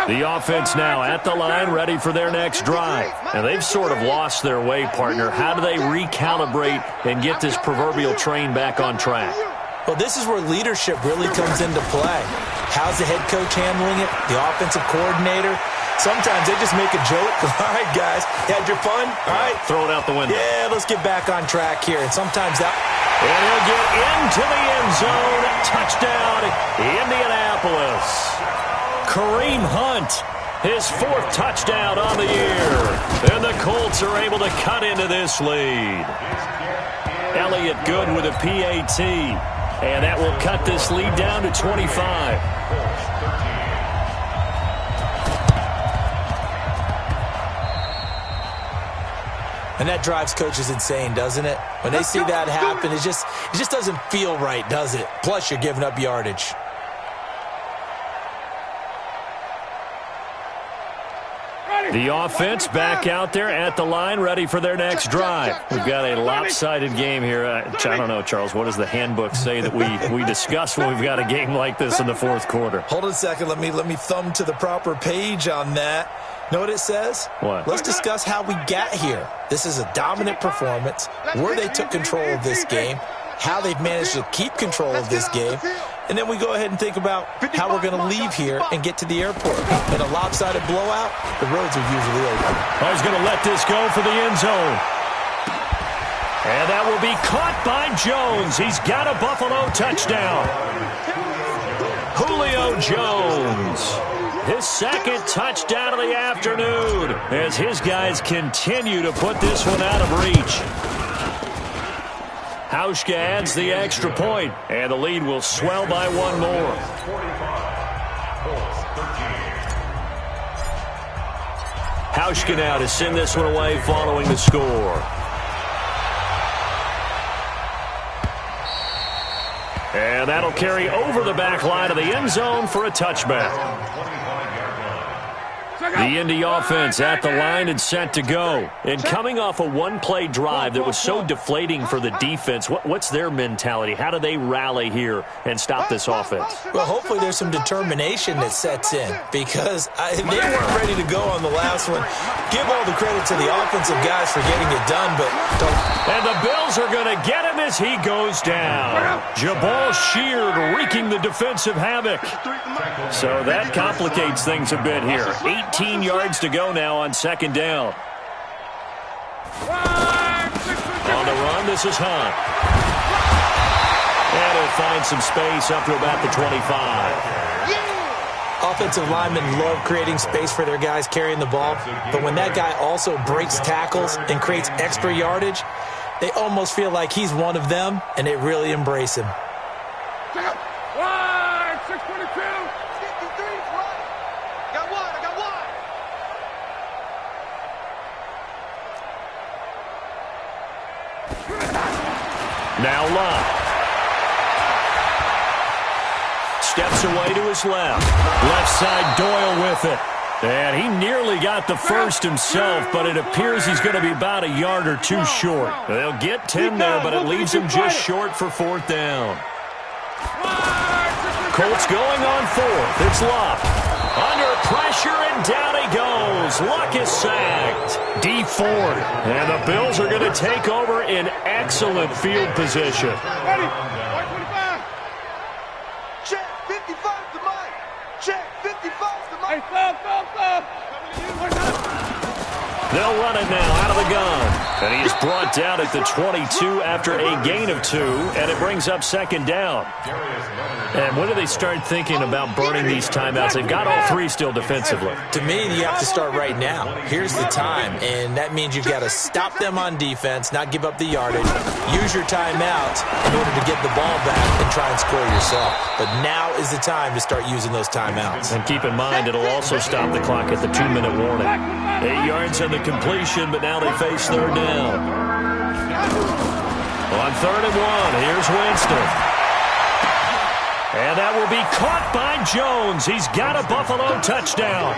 The offense now at the line, ready for their next drive. And they've sort of lost their way, partner. How do they recalibrate and get this proverbial train back on track? Well, this is where leadership really comes into play. How's the head coach handling it? The offensive coordinator? Sometimes they just make a joke. All right, guys, you had your fun? All right. Throw it out the window. Yeah, let's get back on track here. And sometimes that... And he'll get into the end zone. Touchdown, Indianapolis. Kareem Hunt, his 4th touchdown on the year. And the Colts are able to cut into this lead. Elliott Good with a PAT. And that will cut this lead down to 25. And that drives coaches insane, doesn't it? When they see that happen, it just doesn't feel right, does it? Plus, you're giving up yardage. The offense back out there at the line, ready for their next drive. We've got a lopsided game here. I don't know, Charles, what does the handbook say that we discuss when we've got a game like this in the 4th quarter? Hold on a second. Let me thumb to the proper page on that. Know what it says? What? Let's discuss how we got here. This is a dominant performance, where they took control of this game, how they've managed to keep control of this game, and then we go ahead and think about how we're going to leave here and get to the airport. In a lopsided blowout, the roads are usually open. Oh, he's going to let this go for the end zone. And that will be caught by Jones. He's got a Buffalo touchdown. Julio Jones. His 2nd touchdown of the afternoon as his guys continue to put this one out of reach. Hauschka adds the extra point, and the lead will swell by 1 more. Hauschka now to send this one away following the score. And that'll carry over the back line of the end zone for a touchback. The Indy offense at the line and set to go. And coming off a 1-play drive that was so deflating for the defense, what's their mentality? How do they rally here and stop this offense? Well, hopefully there's some determination that sets in because they weren't ready to go on the last one. Give all the credit to the offensive guys for getting it done, but don't. And the Bills are going to get him as he goes down. Jabal Sheard wreaking the defensive havoc. So that complicates things a bit here. 18 yards to go now on 2nd down. On the run, this is Hunt. And he'll find some space up to about the 25. Offensive linemen love creating space for their guys carrying the ball, but when that guy also breaks tackles and creates extra yardage, they almost feel like he's one of them, and they really embrace him. Now Love. Steps away to his left. Left side, Doyle with it. And he nearly got the first himself, but it appears he's going to be about a yard or two short. They'll get 10 there, but it leaves him just short for fourth down. Colts going on fourth. It's Luck. Under pressure, and down he goes. Luck is sacked. Ps4. And the Bills are going to take over in excellent field position. Ready. 25. Check. 55 to Mike. Check. 55 to Mike. Hey, stop. They'll run it now out of the gun. And he is brought down at the 22 after a gain of 2, and it brings up second down. And when do they start thinking about burning these timeouts? They've got all 3 still defensively. To me, you have to start right now. Here's the time, and that means you've got to stop them on defense, not give up the yardage, use your timeout in order to get the ball back and try and score yourself. But now is the time to start using those timeouts. And keep in mind, it'll also stop the clock at the 2-minute warning. 8 yards on the completion, but now they face third down. On 3rd and 1, here's Winston. And that will be caught by Jones. He's got a Buffalo touchdown.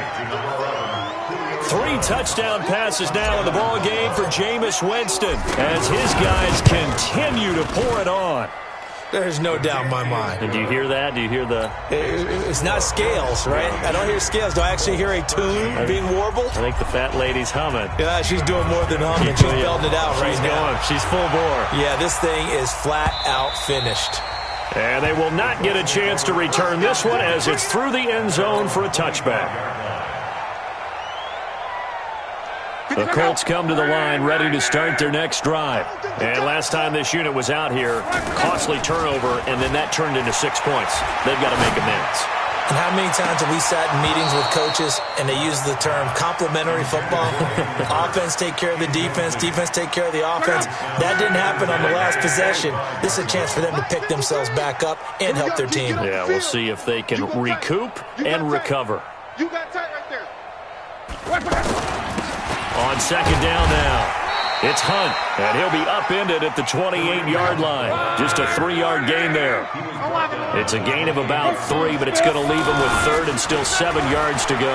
3 touchdown passes now in the ball game for Jameis Winston as his guys continue to pour it on. There's no doubt in my mind. And do you hear that? Do you hear the... It's not scales, right? I don't hear scales. Do I actually hear a tune being warbled? I think the fat lady's humming. Yeah, she's doing more than humming. She's belting it out right now. She's full bore. Yeah, this thing is flat out finished. And they will not get a chance to return this one as it's through the end zone for a touchback. The Colts come to the line ready to start their next drive. And last time this unit was out here, costly turnover, and then that turned into 6 points. They've got to make amends. And how many times have we sat in meetings with coaches and they use the term complementary football? Offense take care of the defense, defense take care of the offense. That didn't happen on the last possession. This is a chance for them to pick themselves back up and help their team. Yeah, we'll see if they can recoup and recover. You got tight right there. On second down now. It's Hunt, and he'll be upended at the 28-yard line. Just a 3-yard gain there. It's a gain of about 3, but it's going to leave him with 3rd and still 7 yards to go.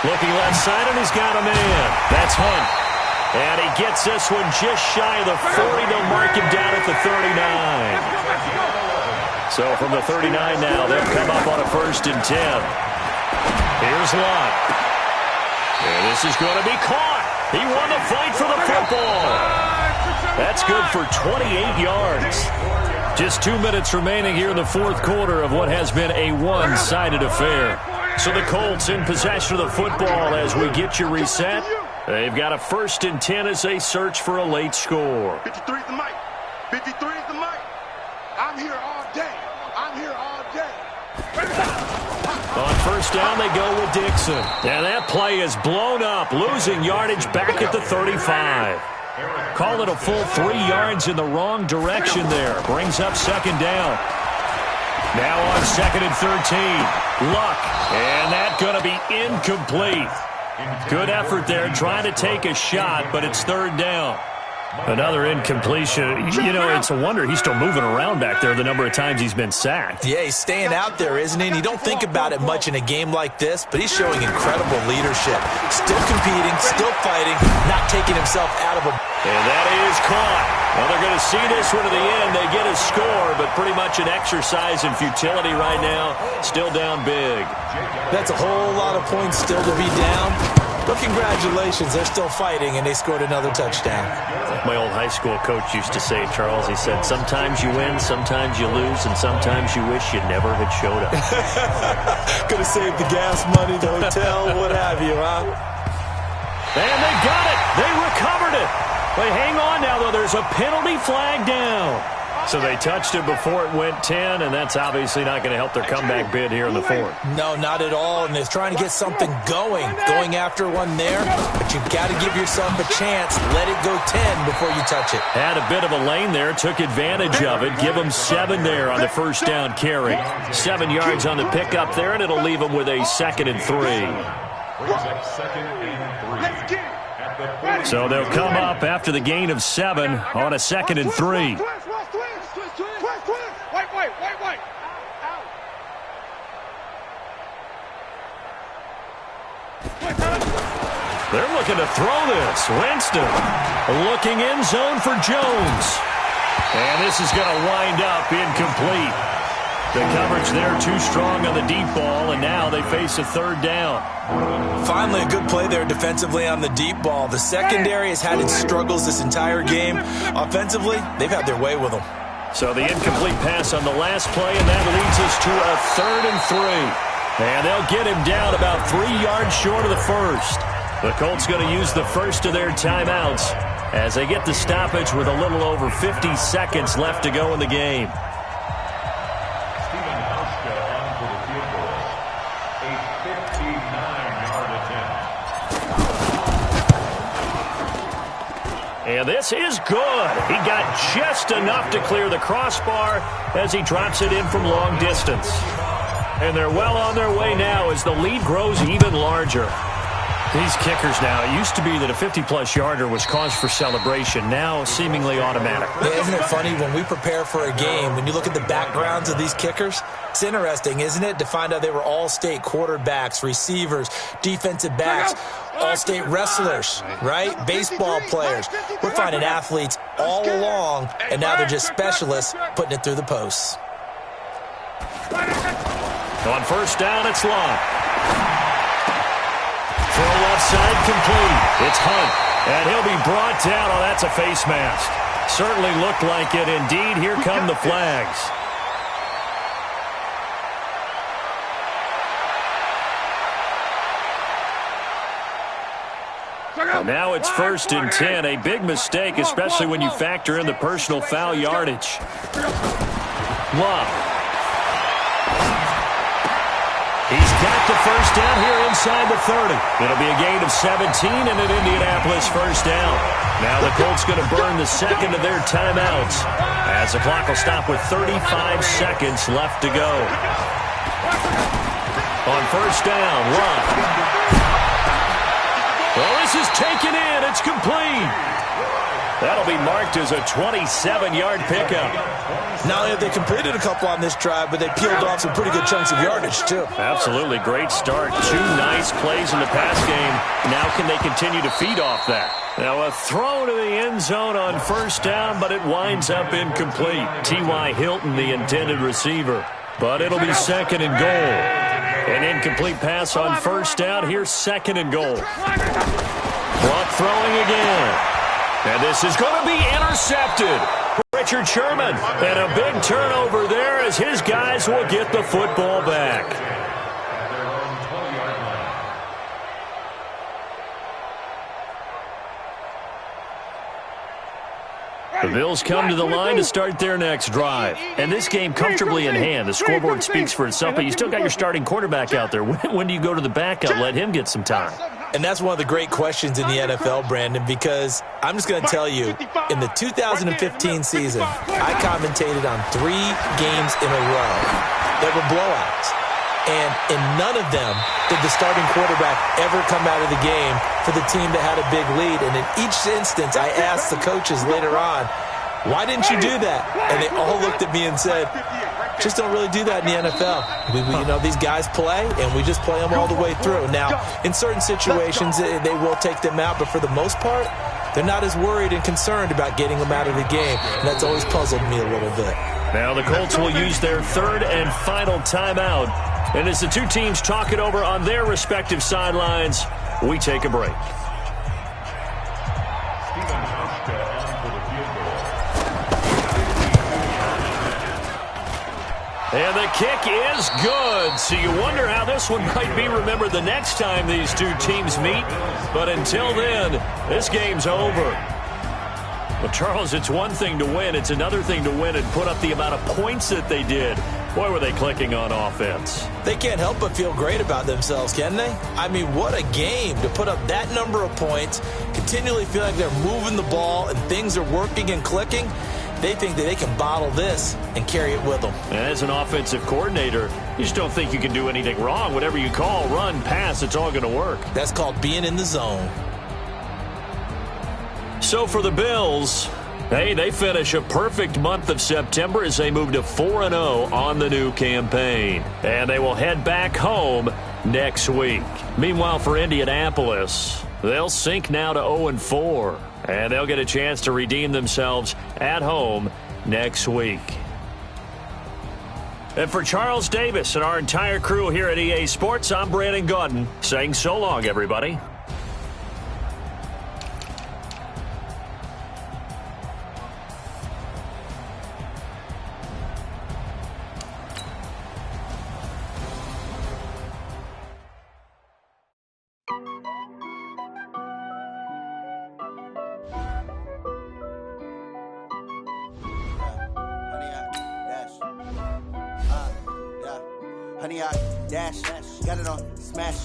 Looking left side, and he's got a man. That's Hunt. And he gets this one just shy of the 40. They'll mark him down at the 39. So from the 39 now, they'll come up on a 1st and 10. Here's Lott. And this is going to be caught. He won the fight for the football. That's good for 28 yards. Just 2 minutes remaining here in the 4th quarter of what has been a one-sided affair. So the Colts in possession of the football as we get you reset. They've got a 1st and 10 as they search for a late score. 53 is the mic. 53 is the mic. I'm here all day. I'm here all day. On 1st down, they go with Dixon. And that play is blown up, losing yardage back at the 35. Call it a full 3 yards in the wrong direction there. Brings up 2nd down. Now on 2nd and 13. Luck. And that going to be incomplete. Good effort there, trying to take a shot, but it's 3rd down. Another incompletion. You know, it's a wonder he's still moving around back there the number of times he's been sacked. Yeah, he's staying out there, isn't he? And you don't think about it much in a game like this, but he's showing incredible leadership. Still competing, still fighting, not taking himself out of a... And that is caught. Well, they're going to see this one to the end. They get a score, but pretty much an exercise in futility right now. Still down big. That's a whole lot of points still to be down. But congratulations, they're still fighting, and they scored another touchdown. My old high school coach used to say, Charles, he said, sometimes you win, sometimes you lose, and sometimes you wish you never had showed up. Could have saved the gas money, the hotel, what have you, huh? And they got it. They recovered it. But hang on now, though. There's a penalty flag down. So they touched it before it went 10, and that's obviously not going to help their comeback bid here in the 4th. No, not at all, and they're trying to get something going after one there, but you've got to give yourself a chance. Let it go 10 before you touch it. Had a bit of a lane there, took advantage of it. Give them 7 there on the 1st down carry. 7 yards on the pickup there, and it'll leave them with a 2nd and 3. Let's get it. So they'll come up after the gain of 7 on a 2nd and 3. They're looking to throw this. Winston looking in zone for Jones. And this is going to wind up incomplete. The coverage there too strong on the deep ball, and now they face a 3rd down. Finally, a good play there defensively on the deep ball. The secondary has had its struggles this entire game. Offensively, they've had their way with them. So the incomplete pass on the last play, and that leads us to a 3rd and 3. And they'll get him down about 3 yards short of the first. The Colts going to use the first of their timeouts as they get the stoppage with a little over 50 seconds left to go in the game. And this is good. He got just enough to clear the crossbar as he drops it in from long distance. And they're well on their way now as the lead grows even larger. These kickers now, it used to be that a 50-plus yarder was cause for celebration. Now seemingly automatic. Yeah, isn't it funny when we prepare for a game, when you look at the backgrounds of these kickers, it's interesting, isn't it, to find out they were all-state quarterbacks, receivers, defensive backs, all-state wrestlers, right? Baseball players. We're finding athletes all along, and now they're just specialists putting it through the posts. On first down, it's Long. Throw left side complete. It's Hunt. And he'll be brought down. Oh, that's a face mask. Certainly looked like it. Indeed, here come the flags. And now it's 1st and 10. A big mistake, especially when you factor in the personal foul yardage. Love. He's got the first down here inside the 30. It'll be a gain of 17 and an Indianapolis first down. Now the Colts going to burn the second of their timeouts as the clock will stop with 35 seconds left to go. On first down, Love. Well, this is taken in. It's complete. That'll be marked as a 27-yard pickup. Not only have they completed a couple on this drive, but they peeled off some pretty good chunks of yardage, too. Absolutely. Great start. 2 nice plays in the pass game. Now can they continue to feed off that? Now a throw to the end zone on first down, but it winds up incomplete. T.Y. Hilton, the intended receiver. But it'll be 2nd and goal. An incomplete pass on first down. Here's 2nd and goal. Clock throwing again. And this is going to be intercepted. Richard Sherman. And a big turnover there as his guys will get the football back. The Bills come to the line to start their next drive. And this game comfortably in hand. The scoreboard speaks for itself, but you still got your starting quarterback out there. When do you go to the backup? Let him get some time. And that's one of the great questions in the NFL, Brandon, because I'm just going to tell you, in the 2015 season, I commentated on 3 games in a row that were blowouts. And in none of them did the starting quarterback ever come out of the game for the team that had a big lead. And in each instance, I asked the coaches later on, why didn't you do that? And they all looked at me and said, just don't really do that in the NFL. These guys play, and we just play them all the way through. Now, in certain situations, they will take them out, but for the most part, they're not as worried and concerned about getting them out of the game. And that's always puzzled me a little bit. Now the Colts will use their 3rd and final timeout. And as the two teams talk it over on their respective sidelines, we take a break. And the kick is good. So you wonder how this one might be remembered the next time these two teams meet. But until then, this game's over. Well, Charles, it's one thing to win. It's another thing to win and put up the amount of points that they did. Boy, were they clicking on offense. They can't help but feel great about themselves, can they? I mean, what a game to put up that number of points, continually feel like they're moving the ball and things are working and clicking. They think that they can bottle this and carry it with them. And as an offensive coordinator, you just don't think you can do anything wrong. Whatever you call, run, pass, it's all going to work. That's called being in the zone. So for the Bills, hey, they finish a perfect month of September as they move to 4-0 on the new campaign. And they will head back home next week. Meanwhile, for Indianapolis, they'll sink now to 0-4. And they'll get a chance to redeem themselves at home next week. And for Charles Davis and our entire crew here at EA Sports, I'm Brandon Gaudin saying so long, everybody. Honey, I dash, got it on smash,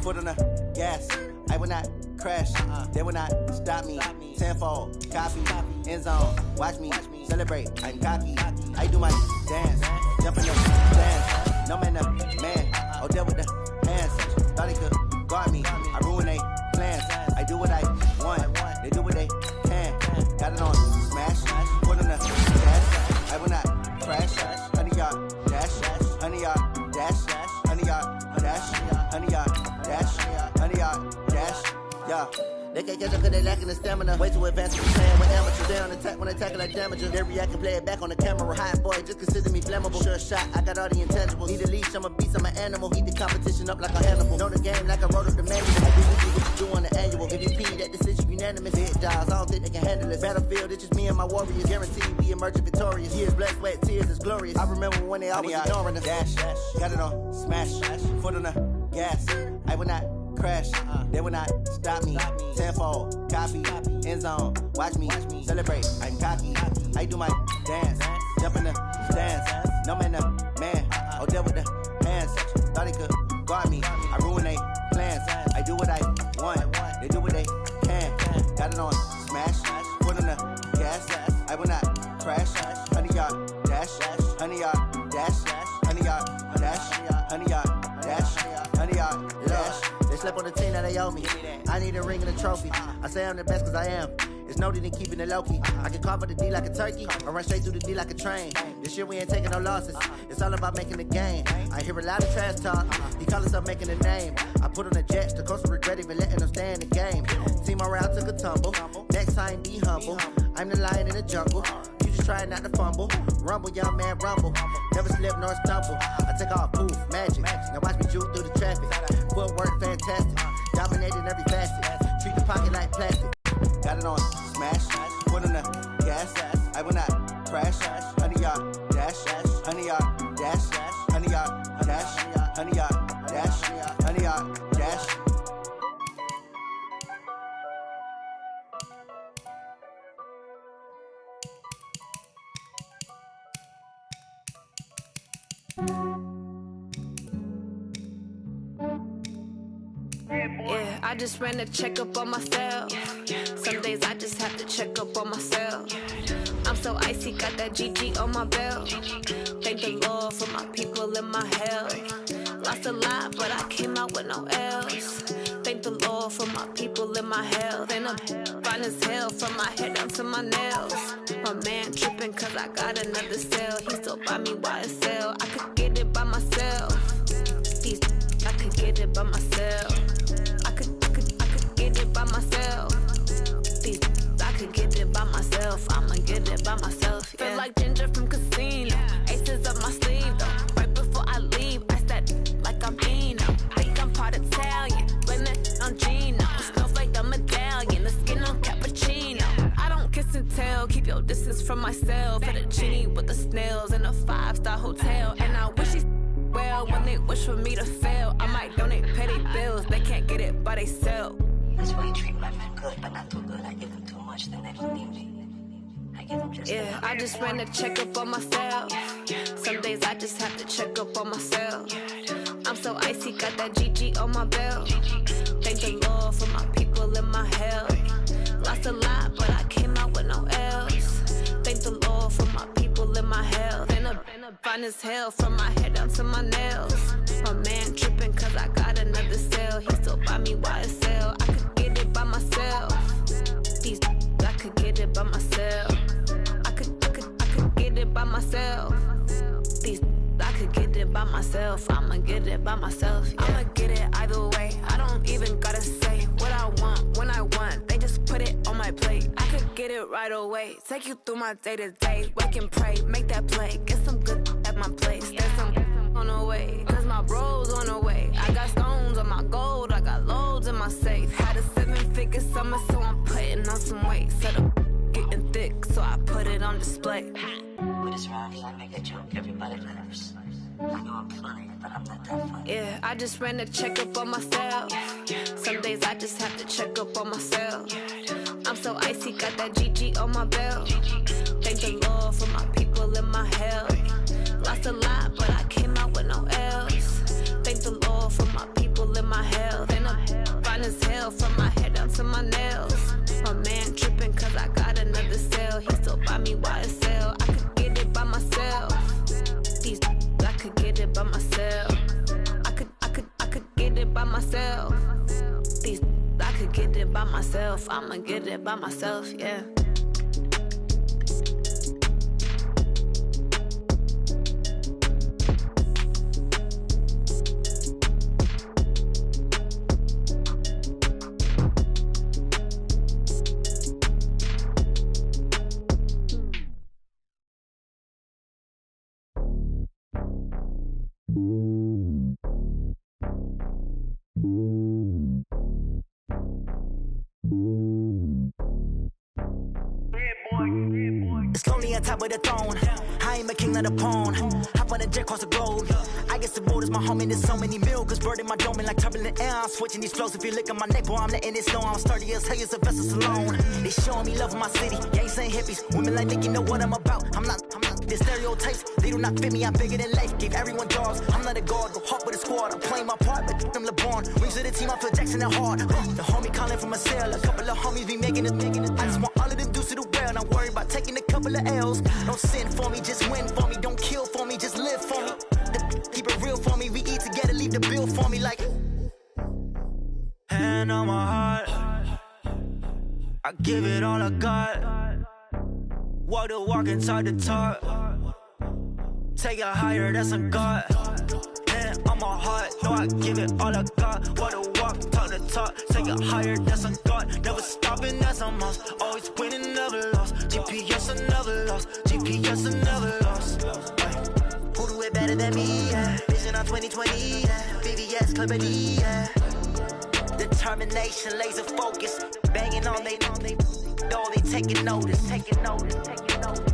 foot on the gas. I will not crash, they will not stop me. Tenfold, copy, end zone, watch me celebrate. I'm cocky, I do my dance, jump in the dance. No man, the man, oh, deal with the hands. Thought he could guard me, I ruin they plans. I do what I want, they do what they can. Got it on smash, foot on the gas. I will not crash, honey, y'all dash, honey, y'all. Honey, yeah. They can't catch up cause they lacking the stamina. Way too advanced to be playing with amateurs. They on attack when they tackle like damages. They react and play it back on the camera. Hot boy, just consider me flammable. Sure shot, I got all the intangibles. Need a leash, I'm a beast, I'm an animal. Heat the competition up like a Hannibal. Know the game like I wrote up the manual. I do what you do on the annual. If you pee, that decision unanimous. Hit dials, I don't think they can handle it. Battlefield, it's just me and my warriors. Guaranteed we emerging victorious. Years, blood, sweat, tears, it's glorious. I remember when they always ignoring us. Dash, got it on smash, foot on the gas. I will not crash, they will not stop me. Tenfold, copy, end zone, watch me celebrate. I'm cocky, I do my dance, jump in the stands. No man, the man, oh, deal with the hands. Thought he could guard me, I ruin they plans. I do what I want, they do what they can. Got it on smash, foot on the gas. I will not crash, honey, y'all dash, honey, y'all dash, honey, y'all dash, honey, y'all dash, honey, y'all dash. They slept on the team that they owe me. I need a ring and a trophy. I say I'm the best cause I am. It's no need in keeping it low-key. I can carve up the D like a turkey or run straight through the D like a train. This year we ain't taking no losses. It's all about making the game. I hear a lot of trash talk. He call himself making a name. I put on the Jets. The coach will regret even letting them stay in the game. Team morale took a tumble. Next time be humble. I'm the lion in the jungle. You just try not to fumble. Rumble, young man, rumble. Never slip nor stumble. I take off, poof, magic. Now watch me juke through the traffic. Footwork fantastic. Dominating every facet. Treat the pocket like plastic. Got it on smash, foot on the gas. I will not crash, honey, y'all dash, honey, y'all dash, honey, y'all dash, honey, y'all dash, honey, y'all dash. Yeah, I just ran a checkup on myself. Some days I just have to check up on myself. I'm so icy, got that GG on my belt. Thank the Lord for my people and my health. Lost a lot, but I came out with no L's. Thank the Lord for my people and my health. And I'm fine as hell from my head down to my nails. My man tripping cause I got another cell. He still buy me YSL. I could get it by myself. I could get it by myself. I could get it by myself. I could get it by myself. I'ma get it by myself. Yeah. Feel like Ginger from Casino. Aces up my sleeve though. Right before I leave, I said like I'm Eno. Think I'm part Italian. Blame it on Gino. Snowflake the medallion. The skin on cappuccino. I don't kiss and tell. Keep your distance from myself. At a genie with the snails in a 5-star hotel. And I wish he's well when they wish for me to fail. I might donate, pay their bills. They can't get it by they self. That's why you treat my men good, but not too good. I give them too much, then they don't need me. I give them just yeah, I just ran a checkup on myself. Some days I just have to check up on myself. I'm so icy, got that GG on my belt. Thank the Lord for my people and my health. Lost a lot, but I came out with no L's. Thank the Lord for my people and my health. And I'm fine as hell from my head down to my nails. My man tripping cause I got another cell. He still buy me YSL. I could get it by myself. I it by myself. I'ma get it by myself. Yeah. I'ma get it either way. I don't even gotta say what I want when I want. They just put it on my plate. I could get it right away. Take you through my day to day. Wake and pray, make that play. Get some good at my place. There's some on the way, cause my bros on the way. I got stones on my gold. I got loads in my safe. Had a 7-figure summer, so I'm putting on some weight. Set up getting thick, so I put it on display. With this rhyme, I make a joke, everybody laughs. I know I'm funny, but I'm not that funny. Yeah, I just ran a checkup on myself. Some days I just have to check up on myself. I'm so icy, got that GG on my belt. Thank the Lord for my people in my health. Lost a lot, but I came out with no else. Thank the Lord for my people in my health. And I'm fine as hell from my head down to my nails. My man tripping cause I got another sale. He still buy me YSL. I could get it by myself. These I could get it by myself. I could get it by myself. These I could get it by myself. I'ma get it by myself, yeah. It's lonely on top of the throne. I ain't a king of the pawn. Hop on a jet across the globe. I guess the road is my home and there's so many milk. Bird in my dome and like turbulent air. I'm switching these flows. If you look at my neck, boy, I'm letting it snow. I'm sturdy as hell as a vessel alone. They showing me love in my city. Gangsta hippies. Women like Nick, you know what I'm about. I'm not the stereotypes. They do not fit me. I'm bigger than life. Gave everyone jobs. I'm not a guard. Go hard with a squad. I'm playing my part, but I'm LeBron. Wings of the team. I feel Jackson and hard. The homie calling from a cell. A couple of homies be making it. I just want all of them dudes to do well. Not worry about taking a couple of L's. Don't sin for me, just win for me. Don't kill for me, just live for me. Keep it real for me. We eat together, leave the bill for me like. Hand on my heart, I give it all I got. Walk the walk and talk the talk. Take it higher, that's a God. Hand on my heart, no, I give it all I got. Walk the walk, talk the talk. Take it higher, that's a God. Never stopping, that's a must. Always winning, never lost. GPS, I never lost. GPS, I never lost. Who do it better than me? Yeah. Vision on 2020. Yeah. VVS, Clarity. Yeah. Determination, laser focus. Banging on they door, they taking notice. Taking notice. Taking notice.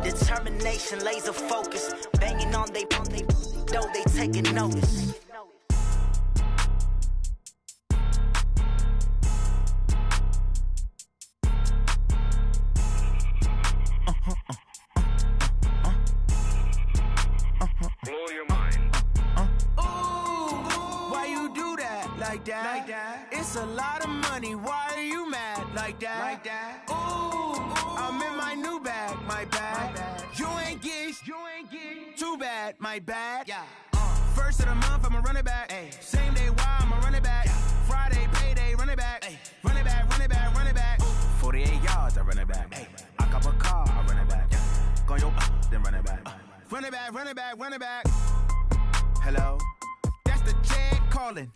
Determination, laser focus. Banging on they door, they taking notice. Blow your mind. Why you do that? Like that? It's a lot of money. Why are you mad? Like that? Ooh, I'm in my new bag. My bad. You ain't getting too bad. My bad. Yeah. First of the month, I'ma run it back. Ay. Same day, why I'ma run it back. Yeah. Friday, payday, run it back. Ay. Run it back, run it back, run it back. 48 yards, I run it back. Ay. I cop a car, I run it back. Yeah. Go yo, then run it back. Run it back, run it back, run it back. Hello? That's the check calling.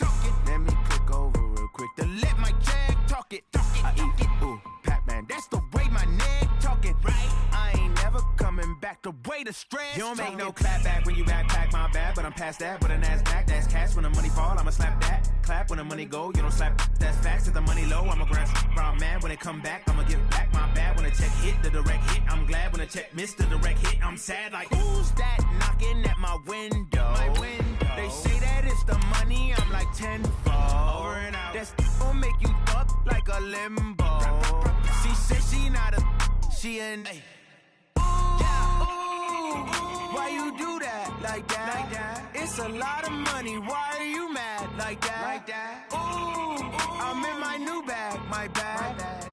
Let me click over real quick to let my check talk it. I eat it, ooh, Pac-Man. That's the way my neck talking. Right? I ain't never coming back the way the stress. You don't make no clap back when you backpack, my bad. But I'm past that, but a NASDAQ, that's cash. When the money fall, I'ma slap that. Clap when the money go, you don't slap. That's facts. If the money low, I'ma grab brown man. When it come back, I'ma give back my bad. When the check hit, the direct hit, I'm glad. When the check missed the direct hit, I'm sad. Like, who's that knocking at my window? My window. They say that it's the money, I'm like tenfold. Over and out. That's gon' make you up like a limbo. She said she not a, she an. Ooh, why you do that? Like that? It's a lot of money, why are you mad? Like that? Ooh, I'm in my new bag, my bad.